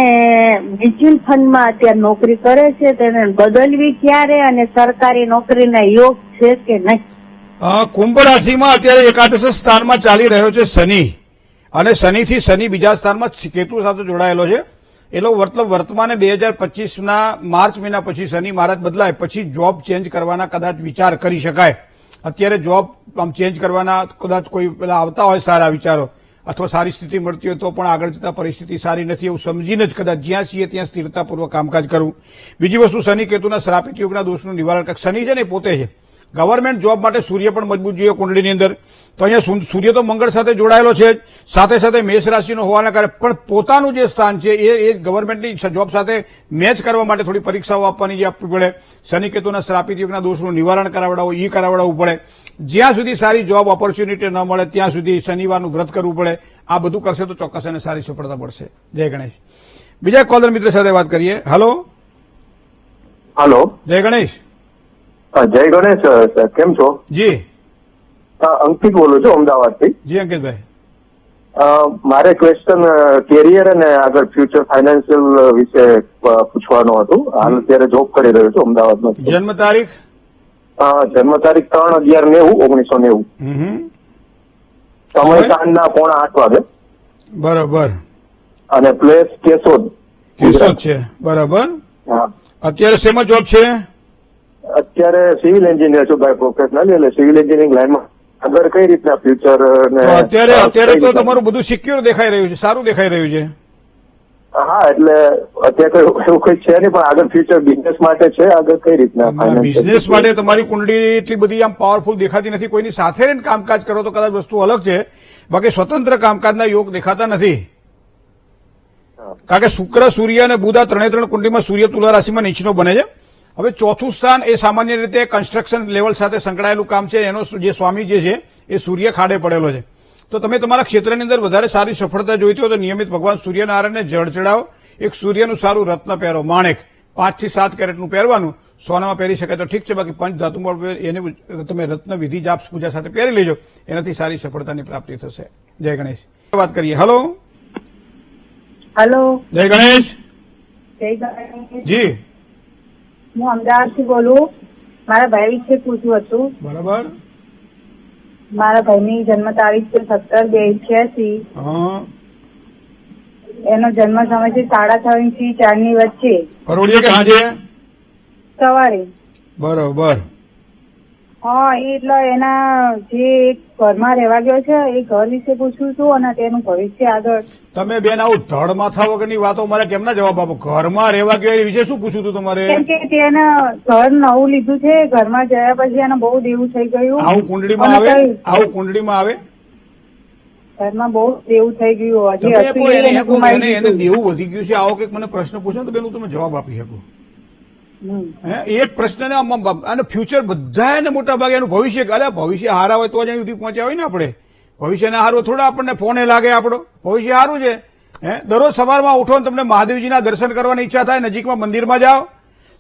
મ્યુચ્યુઅલ ફંડમાં અત્યારે નોકરી કરે છે, તેને બદલવી ક્યારે અને સરકારી નોકરીના યોગ છે કે નહીં? કુંભ રાશિમાં અત્યારે એકાદશ સ્થાનમાં ચાલી રહ્યો છે શનિ, અને શનિથી શનિ બીજા સ્થાનમાં કેતુ સાથે જોડાયેલો છે. એટલે મતલબ વર્તમાને 2025ના માર્ચ મહિના પછી શનિ મહારાજ બદલાય પછી જોબ ચેન્જ કરવાના કદાચ વિચાર કરી શકાય. અત્યારે જોબ આમ ચેન્જ કરવાના કદાચ કોઈ પેલા આવતા હોય સારા વિચારો અથવા સારી સ્થિતિ મળતી હોય તો પણ આગળ જતા પરિસ્થિતિ સારી નથી એવું સમજીને જ કદાચ જ્યાં છીએ ત્યાં સ્થિરતાપૂર્વક કામકાજ કરવું. બીજી વસ્તુ શનિ કેતુના શ્રાપિત યોગના દોષનું નિવારણ. શનિ છે ને એ પોતે છે ગવર્મેન્ટ જોબ માટે સૂર્ય પણ મજબૂત જોઈએ કુંડળીની અંદર. તો અહીંયા સૂર્ય તો મંગળ સાથે જોડાયેલો છે જ, સાથે સાથે મેષ રાશિનો હોવાના કારણે પણ પોતાનું જે સ્થાન છે એ ગવર્મેન્ટની જોબ સાથે મેચ કરવા માટે થોડી પરીક્ષાઓ આપવાની જે આપવી પડે. શનિ કેતુના શ્રાપિત યોગના દોષનું નિવારણ કરાવડાવવું પડે. જ્યાં સુધી સારી જોબ ઓપોર્ચ્યુનિટી ન મળે ત્યાં સુધી શનિવારનું વ્રત કરવું પડે. આ બધું કરશે તો ચોક્કસ એને સારી સફળતા મળશે. જય ગણેશ. બીજા કોલર મિત્ર સાથે વાત કરીએ. હલો હલો, જય ગણેશ. જય ગણેશ સર, કેમ છો? જી અંકિત બોલું છું અમદાવાદથી. જી અંકિતભાઈ. મારે ક્વેશ્ચન કેરિયર અને આગળ ફ્યુચર ફાઇનાન્શિયલ વિશે પૂછવાનું હતું. હાલ અત્યારે જોબ કરી રહ્યો છું અમદાવાદમાં. જન્મ તારીખ? જન્મ તારીખ 3/11/1990. સમય સાંજના 7:45 વાગે. બરાબર. અને પ્લેસ કેશોદ. કેશોદ છે. બરાબર. હા, અત્યારે શેમાં જોબ છે? અત્યારે સિવિલ એન્જિનિયર છું બાય પ્રોફેશનલ. એટલે સિવિલ એન્જિનિયરિંગ લાઈનમાં આગળ કઈ રીતના ફ્યુચર ને અત્યારે તો તમારું બધું સિક્યોર દેખાઈ રહ્યું છે, સારું દેખાઈ રહ્યું છે. હા, એટલે અત્યારે એવું કઈ છે નહીં, પણ આગળ ફ્યુચર બિઝનેસ માટે છે. આગળ કઈ રીતના બિઝનેસ માટે તમારી કુંડળી એટલી બધી આમ પાવરફુલ દેખાતી નથી. કોઈની સાથે રહીને કામકાજ કરો તો કદાચ વસ્તુ અલગ છે, બાકી સ્વતંત્ર કામકાજના યોગ દેખાતા નથી. કારણ કે શુક્ર, સૂર્ય અને બુધ આ ત્રણે કુંડળીમાં સૂર્ય તુલા રાશિમાં નીચનો બને છે. હવે ચોથું સ્થાન એ સામાન્ય રીતે કન્સ્ટ્રક્શન લેવલ સાથે સંકળાયેલું કામ છે. એનો જે સ્વામી જે છે એ સૂર્ય ખાડે પડેલો છે. તો તમે તમારા ક્ષેત્રની અંદર વધારે સારી સફળતા જોઈતી હોય તો નિયમિત ભગવાન સૂર્યનારાયણને જળ ચડાવો. એક સૂર્યનું સારું રત્ન પહેરો, માણેક 5 થી 7 કેરેટનું પહેરવાનું. સોનામાં પહેરી શકાય તો ઠીક છે, બાકી પંચ ધાતુમાં એને તમે રત્ન વિધિ જાપ પૂજા સાથે પહેરી લેજો. એનાથી સારી સફળતાની પ્રાપ્તિ થશે. જય ગણેશ. વાત કરીએ. હલો હલો, જય ગણેશ. જય ગણેશ. જી હું અમદાવાદથી બોલું. મારા ભાઈ વિશે પૂછવું હતું. બરાબર. મારા ભાઈની જન્મ તારીખ છે 17/2/86. હા, એનો જન્મ સમય છે 6:30 થી 4 ની વચ્ચે પરોળીએ કે હાજે? સવારે. બરોબર. હા, એટલે એના જે એક ઘરમાં રહેવા ગયો છે એ ઘર વિશે પૂછવું છું અને તેનું ભવિષ્ય આગળ. તમે બેન આવું ધડ માથા વગરની વાતો મારે કેમના જવાબ આપો? ઘરમાં રહેવા ગયો એ વિશે શું પૂછ્યું હતું તમારે? કેમ કે તેને ઘર નવું લીધું છે, ઘરમાં ગયા પછી એને બહુ દેવું થઈ ગયું. આવું કુંડળીમાં આવે? આવું કુંડળીમાં આવે? ઘરમાં બહુ દેવું થઈ ગયું. હજી તમે હતું કોઈ એને ગુમાવી એને દીધું. દેવું વધી ગયું છે આવો કંઈક મને પ્રશ્ન પૂછો તો બેન હું તમે જવાબ આપી શકું. એક પ્રશ્નને અને ફ્યુચર બધા એને મોટા ભાગે એનું ભવિષ્ય, અરે ભવિષ્ય હારા હોય તો જ અહીં સુધી પહોંચ્યા હોય ને આપણે. ભવિષ્યને હારું થોડા આપણને ફોને લાગે આપણો. ભવિષ્ય સારું છે. દરરોજ સવારમાં ઉઠો ને તમને મહાદેવજીના દર્શન કરવાની ઈચ્છા થાય, નજીકમાં મંદિરમાં જાઓ.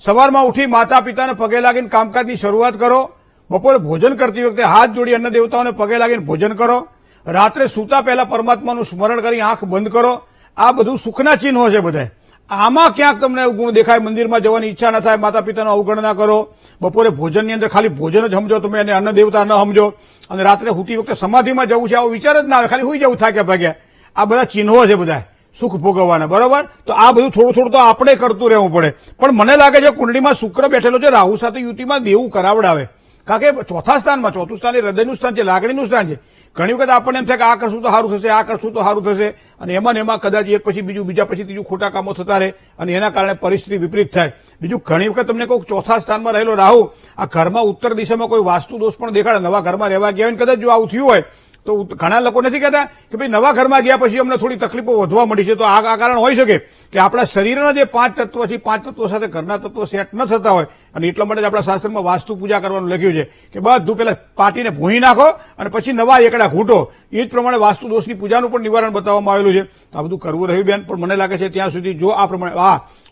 સવારમાં ઉઠી માતા પિતાને પગે લાગીને કામકાજની શરૂઆત કરો. બપોરે ભોજન કરતી વખતે હાથ જોડી અન્ન દેવતાઓને પગે લાગીને ભોજન કરો. રાત્રે સૂતા પહેલા પરમાત્માનું સ્મરણ કરી આંખ બંધ કરો. આ બધું સુખના ચિહ્નો છે બધા. આમાં ક્યાંક તમને ગુણ દેખાય, મંદિરમાં જવાની ઈચ્છા ન થાય, માતા પિતાનો અવગણના કરો, બપોરે ભોજનની અંદર ખાલી ભોજન જ સમજો તમે એને અન્ન દેવતા ન સમજો, અને રાત્રે સૂતી વખતે સમાધિમાં જવું છે આવો વિચાર જ ના આવે, ખાલી સુઈ જવું થાક્યા ભાગ્યા. આ બધા ચિહ્નો છે બધા સુખ ભોગવવાના. બરોબર. તો આ બધું થોડું થોડું તો આપણે કરતું રહેવું પડે. પણ મને લાગે છે કુંડળીમાં શુક્ર બેઠેલો છે રાહુ સાથે યુતિમાં દેવું કરાવડાવે. કારણ કે ચોથા સ્થાનમાં, ચોથું સ્થાન એ હૃદયનું સ્થાન છે, લાગણીનું સ્થાન છે. ઘણી વખત આપણને એમ થાય કે આ કરશું તો સારું થશે, આ કરશું તો સારું થશે, અને એમાં ને એમાં કદાચ એક પછી બીજું, બીજા પછી ત્રીજું ખોટા કામો થતા રહે અને એના કારણે પરિસ્થિતિ વિપરીત થાય. બીજું ઘણી વખત તમને કહું ચોથા સ્થાનમાં રહેલો રાહુ આ ઘરમાં ઉત્તર દિશામાં કોઈ વાસ્તુ દોષ પણ દેખાડે. નવા ઘરમાં રહેવા ગયા હોય કદાચ જો આવું થયું હોય તો ઘણા લોકો નથી કહેતા કે ભાઈ નવા ઘરમાં ગયા પછી અમને થોડી તકલીફો વધવા મળી છે. તો આ કારણ હોઈ શકે કે આપણા શરીરના જે 5 તત્વો છે, 5 તત્વો સાથે ઘરના તત્વો સેટ ન થતા હોય, અને એટલા માટે જ આપણા શાસ્ત્રમાં વાસ્તુ પૂજા કરવાનું લખ્યું છે કે બધું પેલા પાટીને ભૂંઈ નાખો અને પછી નવા એકડા ઘૂંટો. એ જ પ્રમાણે વાસ્તુ દોષની પૂજાનું પણ નિવારણ બતાવવામાં આવેલું છે. આ બધું કરવું રહ્યું બેન. પણ મને લાગે છે ત્યાં સુધી જો આ પ્રમાણે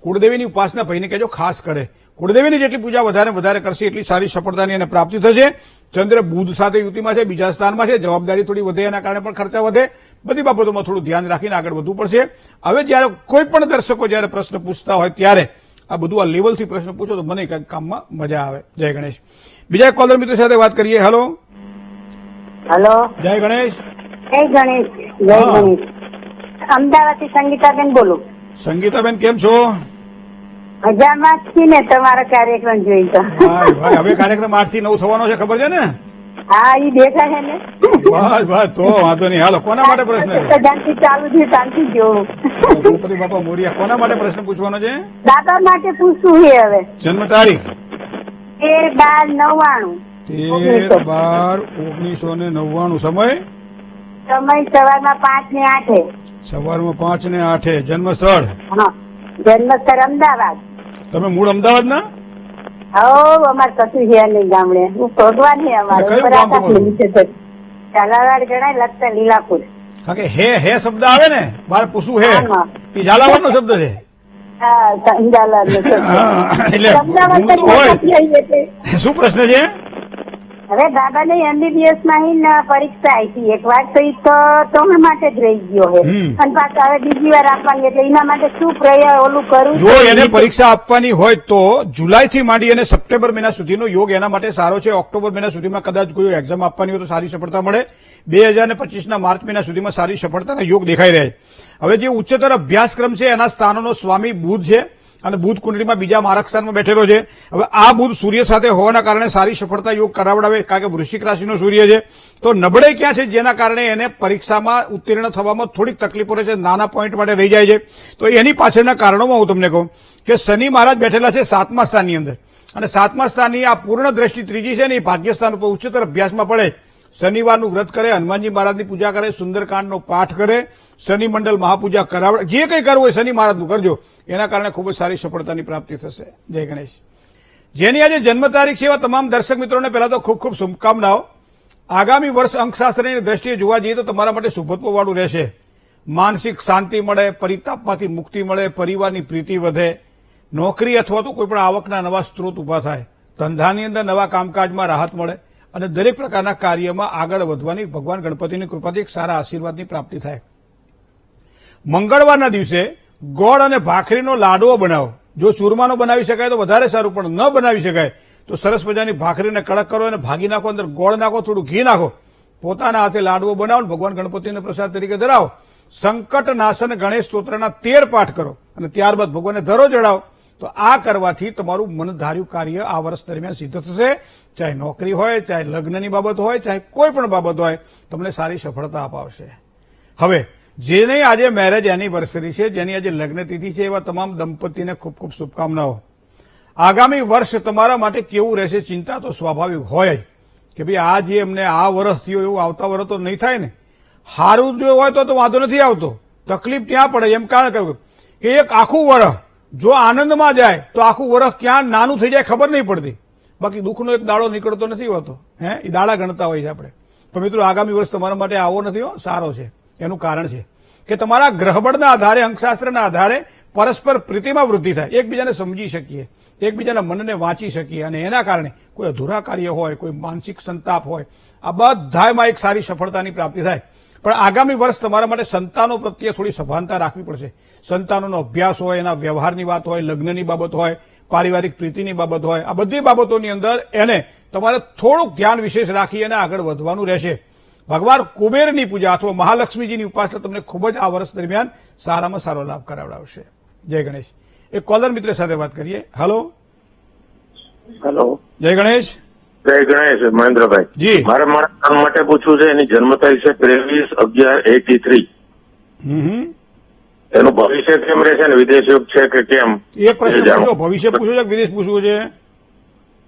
કુળદેવીની ઉપાસના ભાઈને કહેજો ખાસ કરે. કુળદેવીની જેટલી પૂજા વધારે કરશે એટલી સારી સફળતાની એને પ્રાપ્તિ થશે. ચંદ્ર બુધ સાથે યુતિમાં છે, બીજા સ્થાનમાં છે, જવાબદારી થોડી વધે એના કારણે પણ ખર્ચા વધે. બધી બાબતોમાં થોડું ધ્યાન રાખીને આગળ વધવું પડશે. હવે જયારે કોઈ પણ દર્શકો જયારે પ્રશ્ન પૂછતા હોય ત્યારે આ બધું આ લેવલથી પ્રશ્ન પૂછો તો મને કંઈક કામમાં મજા આવે. જય ગણેશ. બીજા કોલર મિત્ર સાથે વાત કરીએ. હેલો હલો, જય ગણેશ. જય ગણેશ. જય ગણેશ. અમદાવાદથી સંગીતાબેન બોલું. સંગીતાબેન કેમ છો? મજામાં જ છીએ ને, તમારો કાર્યક્રમ જોઈ તો. ભાઈ ભાઈ હવે કાર્યક્રમ 8 થી 9 થવાનો છે, ખબર છે ને? હા, એ દેખાય છે ને. બસ બસ તો વાંધો નહીં. હાલો, કોના માટે પ્રશ્ન છે? સદાથી ચાલુ થયું ત્યાંથી જોવું. ભૂપતિ બાપા મોરિયા, કોના માટે પ્રશ્ન પૂછવાનો છે? દાદા માટે પૂછવું છે હવે. જન્મ તારીખ 13/12/99. 13/12/1999. સમય સમય સવારમાં 5 ને 8. સવારમાં 5 ને 8. જન્મ સ્થળ હા, જન્મસ્થળ અમદાવાદ. તમે મૂળ અમદાવાદ ના? અમારે કશું છે નહીં ગામડે. હું ભગવાન છે અમારે. કયું ગામ તમારું? ઝાલાવાડ ગણાય, લખતા લીલાપુર. કારણ કે હે શબ્દ આવે ને, બાર પૂછવું હે, હા. એ ઝાલાવાડ નો શબ્દ છે. હા, ઝાલાવાડ નો શબ્દ. હા, એટલે અમદાવાદ હું તો તો હોય. નથી આવી એટલે. શું પ્રશ્ન છે? હવે દાદા ને MBBS માં પરીક્ષા આવી એક વાર, તો એ તો માટે જ રહી ગયો છે. હમ. અને પાછા હવે બીજી વાર આપવાની, એટલે એના માટે શું ઓલું કરું? જો એને પરીક્ષા આપવાની હોય તો જુલાઈ થી માંડી અને સપ્ટેમ્બર મહિના સુધીનો યોગ એના માટે સારો છે. ઓક્ટોબર મહિના સુધીમાં કદાચ કોઈ એક્ઝામ આપવાની હોય તો સારી સફળતા મળે. 2025 માર્ચ મહિના સુધીમાં સારી સફળતાના યોગ દેખાઈ રહ્યા છે. હવે જે ઉચ્ચતર અભ્યાસક્રમ છે એના સ્થાનોનો સ્વામી બુધ છે અને બુધ કુંડળીમાં બીજા મારક સ્થાનમાં બેઠેલો છે. હવે આ બુધ સૂર્ય સાથે હોવાના કારણે સારી સફળતા યોગ કરાવડાવે, કારણ કે વૃશ્ચિક રાશિનો સૂર્ય છે. તો નબળાઈ ક્યાં છે જેના કારણે એને પરીક્ષામાં ઉત્તીર્ણ થવામાં થોડીક તકલીફો રહે છે, નાના પોઈન્ટ માટે રહી જાય છે. તો એની પાછળના કારણોમાં હું તમને કહું કે શનિ મહારાજ બેઠેલા છે 7મા સ્થાનની અંદર, અને 7મા સ્થાનની આ પૂર્ણ દ્રષ્ટિ ત્રીજી છે ને એ ભાગ્યસ્થાન ઉપર ઉચ્ચતર અભ્યાસમાં પડે. શનિવારનું વ્રત કરે, હનુમાનજી મહારાજની પૂજા કરે, સુંદરકાંડનો પાઠ કરે, શનિ મંડળ મહાપૂજા કરાવડે, જે કંઈ કરવું હોય શનિ મહારાજનું કરજો. એના કારણે ખૂબ જ સારી સફળતાની પ્રાપ્તિ થશે. જય ગણેશ. જેની આજે જન્મ તારીખ છે એવા તમામ દર્શક મિત્રોને પહેલા તો ખૂબ ખૂબ શુભકામનાઓ. આગામી વર્ષ અંકશાસ્ત્રની દ્રષ્ટિએ જોવા જઈએ તો તમારા માટે શુભત્વ વાળું રહેશે. માનસિક શાંતિ મળે, પરિતાપમાંથી મુક્તિ મળે, પરિવારની પ્રીતિ વધે, નોકરી અથવા તો કોઈ પણ આવકના નવા સ્ત્રોત ઉભા થાય, ધંધાની અંદર નવા કામકાજમાં રાહત મળે અને દરેક પ્રકારના કાર્યમાં આગળ વધવાની ભગવાન ગણપતિની કૃપાથી એક સારા આશીર્વાદની પ્રાપ્તિ થાય. મંગળવારના દિવસે ગોળ અને ભાખરીનો લાડવો બનાવો. જો ચૂરમાનો બનાવી શકાય તો વધારે સારું, પણ ન બનાવી શકાય તો સરસ મજાની ભાખરીને કડક કરો અને ભાગી નાખો, અંદર ગોળ નાખો, થોડું ઘી નાખો, પોતાના હાથે લાડવો બનાવો, ભગવાન ગણપતિને પ્રસાદ તરીકે ધરાવો. સંકટ નાશન ગણેશ સ્તોત્રના 13 પાઠ કરો અને ત્યારબાદ ભગવાનને ધરો ચડાવો. તો આ કરવાથી તમારું મન ધાર્યું કાર્ય આ વર્ષ દરમિયાન સિદ્ધ થશે. ચાહે નોકરી હોય, ચાહે લગ્નની બાબત હોય, ચાહે કોઈ પણ બાબત હોય, તમને સારી સફળતા અપાવશે. હવે જેની આજે મેરેજ એનિવર્સરી છે, જેની આજે લગ્ન તિથિ છે, એવા તમામ દંપતીને ખૂબ ખૂબ શુભકામનાઓ. આગામી વર્ષ તમારા માટે કેવું રહેશે ચિંતા તો સ્વાભાવિક હોય જ કે ભાઈ આ જે એમને આ વર્ષ થયો એવું આવતા વર્ષ તો નહીં થાય ને. સારું જો હોય તો વાંધો નથી આવતો, તકલીફ ત્યાં પડે. એમ કારણ કે એક આખું વર્ષ જો આનંદમાં જાય તો આખું વર્ષ ક્યાં નાનું થઈ જાય ખબર નહીં પડતી. બાકી દુઃખનો એક દાડો નીકળતો નથી હોતો, એ દાડા ગણતા હોય છે આપણે. પણ મિત્રો આગામી વર્ષ તમારા માટે આવો નથી હો, સારો છે. એનું કારણ છે કે તમારા ગ્રહબળના આધારે, અંકશાસ્ત્રના આધારે પરસ્પર પ્રીતિમાં વૃદ્ધિ થાય, એકબીજાને સમજી શકીએ, એકબીજાના મનને વાંચી શકીએ, અને એના કારણે કોઈ અધૂરા કાર્ય હોય, કોઈ માનસિક સંતાપ હોય, આ બધામાં એક સારી સફળતાની પ્રાપ્તિ થાય. પણ આગામી વર્ષ તમારા માટે સંતાનો પ્રત્યે થોડી સભાનતા રાખવી પડશે. સંતાનોનો અભ્યાસ હોય, એના વ્યવહારની વાત હોય, લગ્નની બાબત હોય, પારિવારિક પ્રીતિની બાબત હોય, આ બધી બાબતોની અંદર એને તમારે થોડુંક ધ્યાન વિશેષ રાખી અને આગળ વધવાનું રહેશે. ભગવાન કુબેરની પૂજા અથવા મહાલક્ષ્મીજીની ઉપાસના તમને ખૂબ જ આ વર્ષ દરમિયાન સારામાં સારો લાભ કરાવડાવશે. જય ગણેશ. એક કોલર મિત્ર સાથે વાત કરીએ. હેલો. હેલો. જય ગણેશ. જય ગણેશ. મહેન્દ્રભાઈ જી. મારે મારા કામ માટે પૂછવું છે. એની જન્મ તારીખ છે 23/11/83. એનું ભવિષ્ય કેમ રહેશે ને વિદેશ યોગ છે કે કેમ? એક પ્રશ્ન પૂછો, ભવિષ્ય પૂછવું છે કે વિદેશ પૂછવું છે?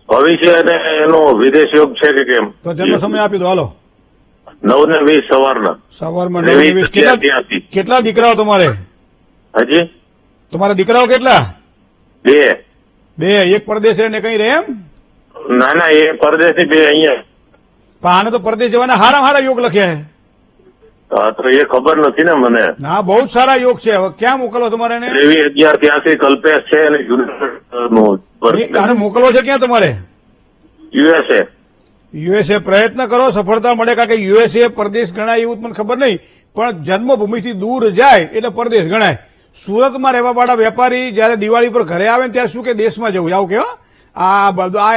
ભવિષ્ય અને એનો વિદેશ યોગ છે કે કેમ? તો જન્મ સમય આપી દો. હાલો. 9:20 સવારના. સવારમાં 9:20. કેટલા દીકરાઓ તમારે? હજી તમારા દીકરાઓ કેટલા? 2. એક પરદેશ ને કઈ રહે એમ? ના ના, એ પરદેશી 2 અહીંયા. પણ આને તો પરદેશ જવાના હારા હારા યોગ લખ્યા છે. હા, તો એ ખબર નથી ને મને. ના, બહુ જ સારા યોગ છે. હવે ક્યાં મોકલો તમારે એને? 23/11/83 કલ્પેશ છે અને આને મોકલો છે ક્યાં તમારે? USA. યુએસએ પ્રયત્ન કરો, સફળતા મળે. કારણ કે યુએસએ પરદેશ ગણાય એવું મને ખબર નહીં, પણ જન્મભૂમિથી દૂર જાય એટલે પરદેશ ગણાય. સુરતમાં રહેવા વાળા વેપારી જયારે દિવાળી પર ઘરે આવે ને ત્યારે શું કે દેશમાં જવું, આવું કેવા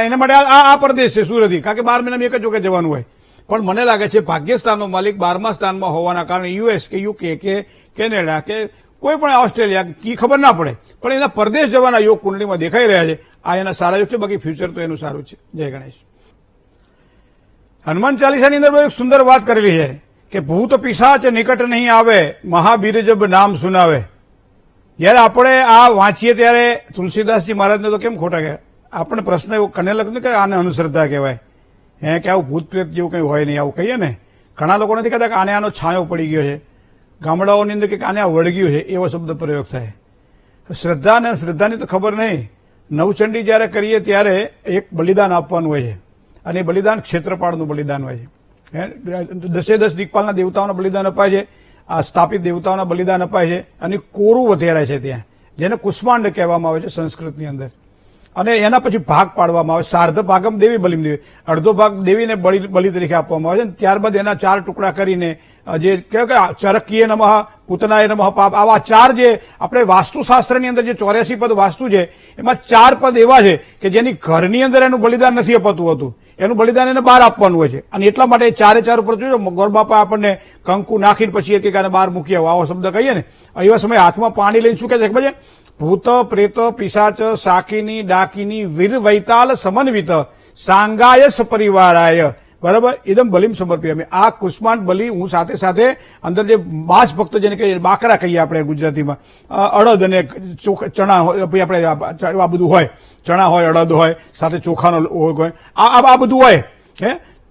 એના માટે આ પરદેશ છે સુરત. કારણ કે 12 મહિનામાં એક જ વખત જવાનું હોય. પણ મને લાગે છે ભાગ્યસ્થાનનો માલિક 12મા સ્થાનમાં હોવાના કારણે યુએસ કે યુકે કે કેનેડા કે કોઈ પણ ઓસ્ટ્રેલિયા કી ખબર ના પડે, પણ એના પરદેશ જવાના યોગ કુંડળીમાં દેખાઈ રહ્યા છે. આ એના સારા યોગ છે, બાકી ફ્યુચર તો એનું સારું છે. જય ગણેશ. હનુમાન ચાલીસાની અંદર એક સુંદર વાત કરેલી છે કે ભૂત પિશાચ નિકટ નહીં આવે, મહાવીર જબ નામ સુનાવે. જયારે આપણે આ વાંચીએ ત્યારે તુલસીદાસજી મહારાજને તો કેમ ખોટા ગયા? આપણે પ્રશ્ન એવો કને લખ્યું કે આને અંધશ્રદ્ધા કહેવાય, કે આવું ભૂત પ્રેત જેવું કંઈ હોય નહીં, આવું કહીએ ને. ઘણા લોકો નથી કહેતા કે આને આનો છાંયો પડી ગયો છે, ગામડાઓની અંદર કે આને આ વળગ્યું છે, એવો શબ્દ પ્રયોગ થાય. શ્રદ્ધા અને શ્રદ્ધાની તો ખબર નહીં. નવચંડી જયારે કરીએ ત્યારે એક બલિદાન આપવાનું હોય છે, અને એ બલિદાન ક્ષેત્રપાળનું બલિદાન હોય છે. 10 દિક્પાલના દેવતાઓના બલિદાન અપાય છે, આ સ્થાપિત દેવતાઓના બલિદાન અપાય છે, અને કોરું વધેરાય છે ત્યાં, જેને કુષ્માંડ કહેવામાં આવે છે સંસ્કૃતની અંદર. અને એના પછી ભાગ પાડવામાં આવે, સાર્ધ ભાગમ દેવી બલિમ દેવી, અડધો ભાગ દેવીને બલિ તરીકે આપવામાં આવે છે. ત્યારબાદ એના 4 ટુકડા કરીને જે કહેવાય કે ચરકીય નમઃ, પૂતનાય નમઃ, પાપ, આવા 4 જે આપણે વાસ્તુશાસ્ત્રની અંદર જે 84 પદ વાસ્તુ છે, એમાં 4 પદ એવા છે કે જેની ઘરની અંદર એનું બલિદાન નથી અપાતું હતું, એનું બલિદાન એને બહાર આપવાનું હોય છે. અને એટલા માટે 4 ઉપર જોજો ગોરબાપા આપણને કંકુ નાખીને પછી એક આને બહાર મૂકી આવો, આવો શબ્દ કહીએ ને. એવા સમયે હાથમાં પાણી લઈને શું કહે છે ખબર છે? ભૂત પ્રેત પિશાચ શાકિની ડાકિની વીર વૈતાલ સમન્વિત સાંગાયસ પરિવારાય, બરાબર, એકદમ બલિમ સમર્પ્યામિ. આ કુષ્માંડ બલિ હું સાથે સાથે અંદર જે માસ ભક્ત જેને કહીએ, બાકરા કહીએ આપણે ગુજરાતીમાં, અડદ અને ચણા આપણે આ બધું હોય, ચણા હોય, અડદ હોય, સાથે ચોખાનો હોય, આ બધું હોય.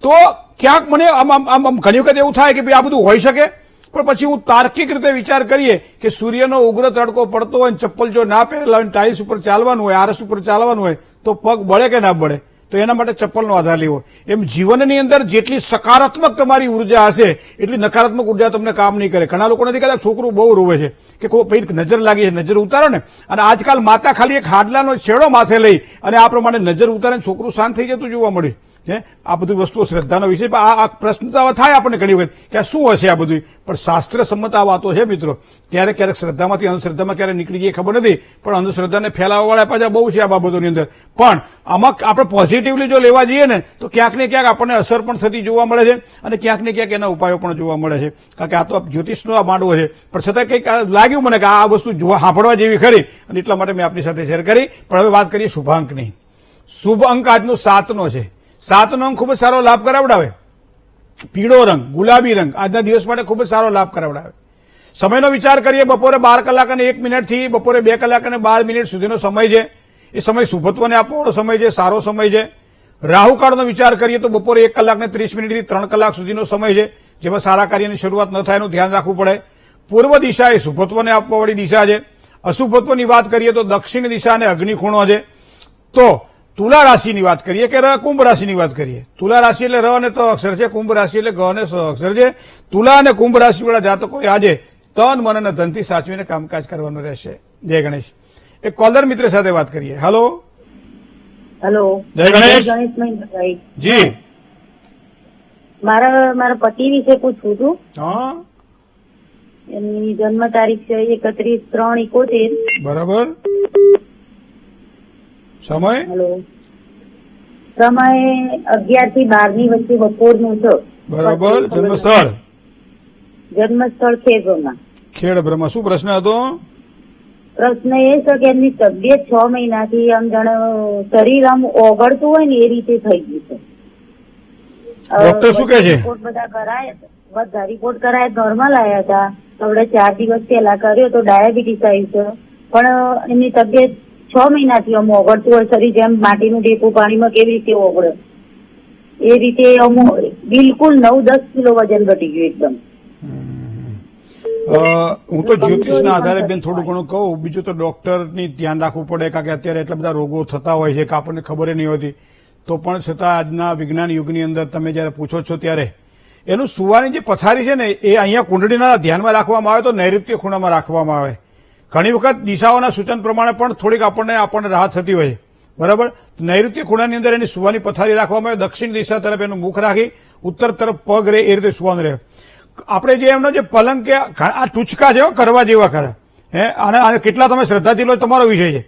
તો ક્યાંક મને આમ ઘણી વખત એવું થાય કે ભાઈ આ બધું હોઈ શકે, પણ પછી હું તાર્કિક રીતે વિચાર કરીએ કે સૂર્યનો ઉગ્ર તડકો પડતો હોય, ચપ્પલ જો ના પહેરેલા હોય, ટાઇલ્સ ઉપર ચાલવાનું હોય, આરસ ઉપર ચાલવાનું હોય, તો પગ બળે કે ના બળે? તો એના માટે ચપ્પલનો આધાર લેવો. એમ જીવનની અંદર જેટલી સકારાત્મક તમારી ઉર્જા હશે એટલી નકારાત્મક ઉર્જા તમને કામ નહીં કરે. ઘણા લોકો નથી કહેતા છોકરું બહુ રોવે છે કે કોઈ નજર લાગી છે, નજર ઉતારો ને. અને આજકાલ માતા ખાલી એક હાડલાનો છેડો માથે લઈ અને આ પ્રમાણે નજર ઉતારે છોકરું શાંત થઈ જતું જોવા મળ્યું છે. આ બધી વસ્તુઓ શ્રદ્ધાનો વિષય, આ પ્રશ્ન થાય આપણને ઘણી વખત કે આ શું હશે આ બધું. પણ શાસ્ત્ર સંમત આ વાતો છે મિત્રો. ક્યારેક ક્યારેક શ્રદ્ધામાંથી અંધશ્રદ્ધામાં ક્યારે નીકળી જાય ખબર નથી, પણ અંધશ્રદ્ધાને ફેલાવવાવાળા પાછા બહુ છે આ બાબતોની અંદર. પણ આમાં આપણે પોઝિટિવલી જો લેવા જઈએ ને તો ક્યાંક ને ક્યાંક આપણને અસર પણ થતી જોવા મળે છે, અને ક્યાંક ને ક્યાંક એના ઉપાયો પણ જોવા મળે છે. કારણ કે આ તો જ્યોતિષનો આ માંડવો છે, પણ છતાં કંઈક લાગ્યું મને કે આ વસ્તુ સાંભળવા જેવી ખરી, અને એટલા માટે મેં આપની સાથે શેર કરી. પણ હવે વાત કરીએ શુભાંકની. શુભ અંક આજનો 7નો છે. 7નો અંક ખૂબ જ સારો લાભ કરાવડાવે. પીળો રંગ, ગુલાબી રંગ આજના દિવસ માટે ખૂબ જ સારો લાભ કરાવડાવે. સમયનો વિચાર કરીએ, બપોરે 12 કલાક અને 1 મિનિટથી બપોરે 2 કલાક અને 12 મિનિટ સુધીનો સમય છે. એ સમય શુભત્વને આપવાનો સમય છે, સારો સમય છે. રાહુકાળનો વિચાર કરીએ તો બપોરે 1 કલાક ને 30 મિનિટથી 3 કલાક સુધીનો સમય છે, જેમાં સારા કાર્યની શરૂઆત ન થાય એનું ધ્યાન રાખવું પડે. પૂર્વ દિશા એ શુભત્વને આપવાવાળી દિશા છે. અશુભત્વની વાત કરીએ તો દક્ષિણ દિશા અને અગ્નિ ખૂણો છે. તો તુલા રાશિની વાત કરીએ કે કુંભ રાશિની વાત કરીએ. તુલા રાશિ એટલે ર અને ત અક્ષર છે, કુંભ રાશિ એટલે ગ અને સ અક્ષર છે. તુલા અને કુંભ રાશિવાળા જાતકોએ આજે તન મન અને ધનથી સાચવીને કામકાજ કરવાનું રહેશે. જય ગણેશ. એક કોલર મિત્ર સાથે વાત કરીએ. હેલો. હેલો. જય ગણેશ. ગણેશભાઈ જી. મારા પતિ વિશે પૂછવું હતું. હા, એમની જન્મ તારીખ છે 31/3/71. બરાબર. સમય? હેલો. સમય 11 થી 12 ની વચ્ચે બપોરનું છે. બરાબર. જન્મસ્થળ? જન્મસ્થળ ખેડબ્રહ્મા. ખેડબ્રહ્મા. શું પ્રશ્ન હતો? પ્રશ્ન એ છે કે એમની તબિયત 6 મહિનાથી આમ જાણે શરીર આમ ઓગળતું હોય ને એ રીતે થઈ ગયું છે. ડોક્ટર શું કહે છે? બધા રિપોર્ટ કરાયા, નોર્મલ આવ્યા હતા. આપણે 4 દિવસ પહેલા કર્યો તો ડાયાબિટીસ આવ્યું છે. પણ એમની તબિયત 6 મહિનાથી આમ ઓગળતું હોય શરીર, જેમ માટીનું ટેપું પાણીમાં કેવી રીતે ઓગળે એ રીતે બિલકુલ 9-10 કિલો વજન ઘટી ગયું એકદમ. હું તો જ્યોતિષના આધારે બેન થોડું ઘણું કહું. બીજું તો ડોક્ટરની ધ્યાન રાખવું પડે, કારણ કે અત્યારે એટલા બધા રોગો થતા હોય છે કે આપણને ખબર નહીં હોતી. તો પણ છતાં આજના વિજ્ઞાન યુગની અંદર તમે જયારે પૂછો છો ત્યારે એનું સુવાની જે પથારી છે ને એ અહીંયા કુંડળીના ધ્યાનમાં રાખવામાં આવે તો નૈઋત્ય ખૂણામાં રાખવામાં આવે. ઘણી વખત દિશાઓના સૂચન પ્રમાણે પણ થોડીક આપણને રાહત થતી હોય છે, બરાબર. નૈઋત્ય ખૂણાની અંદર એની સુવાની પથારી રાખવામાં આવે. દક્ષિણ દિશા તરફ એનું મુખ રાખી ઉત્તર તરફ પગ રહે એ રીતે સુવાનું રહે. આપણે જે એમનો જે પલંગ કે આ ટૂચકા છે કરવા જેવા ખરા. આને કેટલા તમે શ્રદ્ધાથી લો તમારો વિષય છે.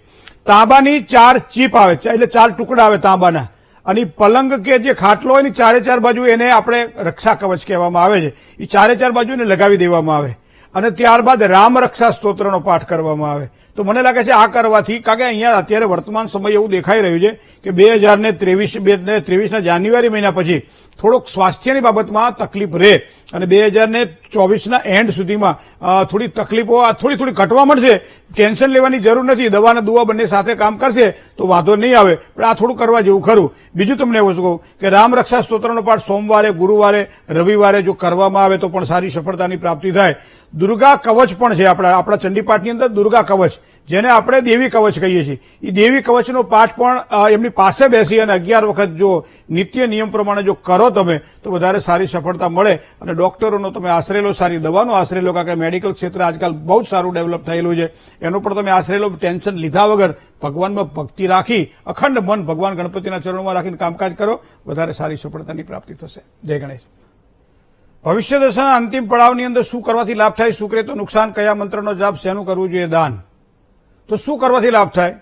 તાંબાની 4 ચીપ આવે, એટલે 4 ટુકડા આવે તાંબાના. અને પલંગ કે જે ખાટલો હોય ને 4 બાજુ એને આપણે રક્ષા કવચ કહેવામાં આવે છે. એ 4 બાજુ એને લગાવી દેવામાં આવે. અને ત્યારબાદ રામરક્ષા સ્તોત્રનો પાઠ કરવામાં આવે. તો મને લાગે છે આ કરવાથી, કારણ કે અહીંયા અત્યારે વર્તમાન સમય એવું દેખાઈ રહ્યું છે કે 2023ના જાન્યુઆરી મહિના પછી થોડોક સ્વાસ્થ્યની બાબતમાં તકલીફ રહે અને 2024ના એન્ડ સુધીમાં થોડી તકલીફો થોડી ઘટવા મળશે. ટેન્શન લેવાની જરૂર નથી, દવા અને દુવા બંને સાથે કામ કરશે તો વાંધો નહીં આવે, પણ આ થોડું કરવા જેવું ખરું. બીજું તમને એવું કહું કે રામરક્ષા સ્તોત્રનો પાઠ સોમવારે, ગુરુવારે, રવિવારે જો કરવામાં આવે તો પણ સારી સફળતાની પ્રાપ્તિ થાય. દુર્ગા કવચ પણ છે આપણા ચંડીપાઠની અંદર. દુર્ગા કવચ, જેને આપણે દેવી કવચ કહીએ છીએ, એ દેવી કવચનો પાઠ પણ એમની પાસે બેસી અને 11 વખત જો નિત્ય નિયમ પ્રમાણે જો કરો તમે તો વધારે સારી સફળતા મળે. અને ડોક્ટરોનો તમે આશરે લો, સારી દવાનો આશરે લો, કારણ કે મેડિકલ ક્ષેત્ર આજકાલ બહુ જ સારું ડેવલપ થયેલું છે, એનો પણ તમે આશરે લો. ટેન્શન લીધા વગર ભગવાનમાં ભક્તિ રાખી, અખંડ મન ભગવાન ગણપતિના ચરણોમાં રાખીને કામકાજ કરો, વધારે સારી સફળતાની પ્રાપ્તિ થશે. જય ગણેશ. ભવિષ્ય દશાના અંતિમ પડાવની અંદર શું કરવાથી લાભ થાય? શું કરે તો નુકસાન? કયા મંત્રનો જાપ? શેનું કરવું જોઈએ દાન? તો શું કરવાથી લાભ થાય?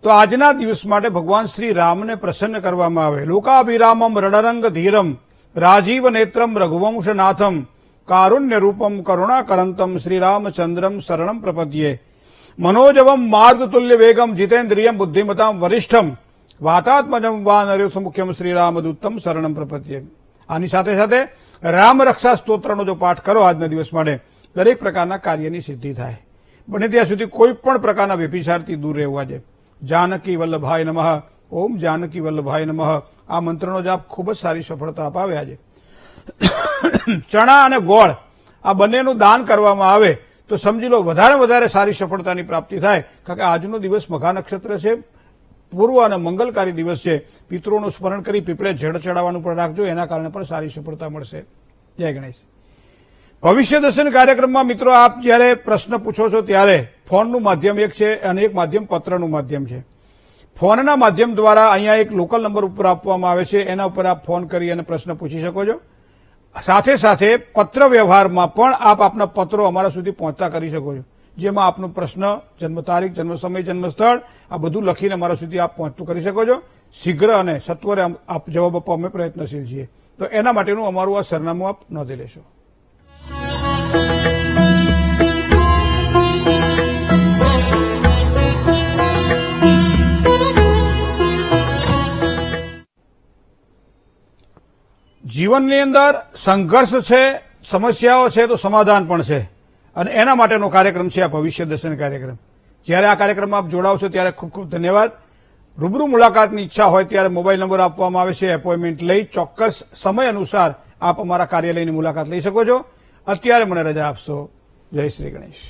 તો આજના દિવસ માટે ભગવાન શ્રી રામને પ્રસન્ન કરવામાં આવે. લોકાભિરામમ રણરંગ ધીરમ રાજીવ નેત્રમ રઘુવંશનાથમ કારુણ્ય રૂપમ કરુણાકરંતમ શ્રી રામચંદ્રમ શરણમ પ્રપદ્યે. મનોજવમ માર્ગતુલ્ય વેગમ જીતેન્દ્રિયમ બુદ્ધિમતામ વરિષ્ઠમ વાતાત્મજમ વા નરેશ મુખ્યમ શ્રી રામદૂતમ શરણમ પ્રપદ્યે. આની સાથે સાથે રામરક્ષા સ્તોત્રનો જો પાઠ કરો આજના દિવસ માટે, દરેક પ્રકારના કાર્યની સિદ્ધિ થાય. બને ત્યાં સુધી કોઈ પણ પ્રકારના વ્યભિચારથી દૂર રહેવા છે. જાનકી વલ્લભાય નમઃ, ઓમ જાનકી વલ્લભાય નમઃ. આ મંત્રનો જાપ ખૂબ જ સારી સફળતા અપાવે. આજે ચણા અને ગોળ આ બંનેનું દાન કરવામાં આવે તો સમજી લો વધારે સારી સફળતાની પ્રાપ્તિ થાય. કારણ કે આજનો દિવસ મઘા નક્ષત્ર છે, પૂર્વ અને મંગલકારી દિવસ છે. પિતૃઓનું સ્મરણ કરી પીપળે જળ ચડાવવાનું પણ રાખજો, એના કારણે પણ સારી સફળતા મળશે. જય ગણેશ. ભવિષ્ય દર્શન કાર્યક્રમમાં મિત્રો આપ જ્યારે પ્રશ્ન પૂછો છો ત્યારે ફોનનું માધ્યમ એક છે અને એક માધ્યમ પત્રનું માધ્યમ છે. ફોનના માધ્યમ દ્વારા અહીંયા એક લોકલ નંબર ઉપર આપવામાં આવે છે, એના ઉપર આપ ફોન કરી અને પ્રશ્ન પૂછી શકો છો. સાથે સાથે પત્ર વ્યવહારમાં પણ આપ આપના પત્રો અમારા સુધી પહોંચતા કરી શકો છો, જેમાં આપનો પ્રશ્ન, જન્મ તારીખ, જન્મ સમય, જન્મ સ્થળ આ બધું લખીને અમારા સુધી આપ પહોંચતું કરી શકો છો. શીઘ્ર અને સત્વરે આપ જવાબ આપવા અમે પ્રયત્નશીલ છીએ. તો એના માટેનું અમારું આ સરનામું આપ નોંધી લેશો. જીવનની અંદર સંઘર્ષ છે, સમસ્યાઓ છે તો સમાધાન પણ છે, અને એના માટેનો કાર્યક્રમ છે આ ભવિષ્ય દર્શન કાર્યક્રમ. જ્યારે આ કાર્યક્રમમાં આપ જોડાવ છો ત્યારે ખૂબ ખૂબ ધન્યવાદ. રૂબરૂ મુલાકાતની ઈચ્છા હોય ત્યારે મોબાઈલ નંબર આપવામાં આવે છે. એપોઇન્ટમેન્ટ લઈ ચોક્કસ સમય અનુસાર આપ અમારા કાર્યાલયની મુલાકાત લઈ શકો છો. અત્યારે મને રજા આપશો. જય શ્રી ગણેશ.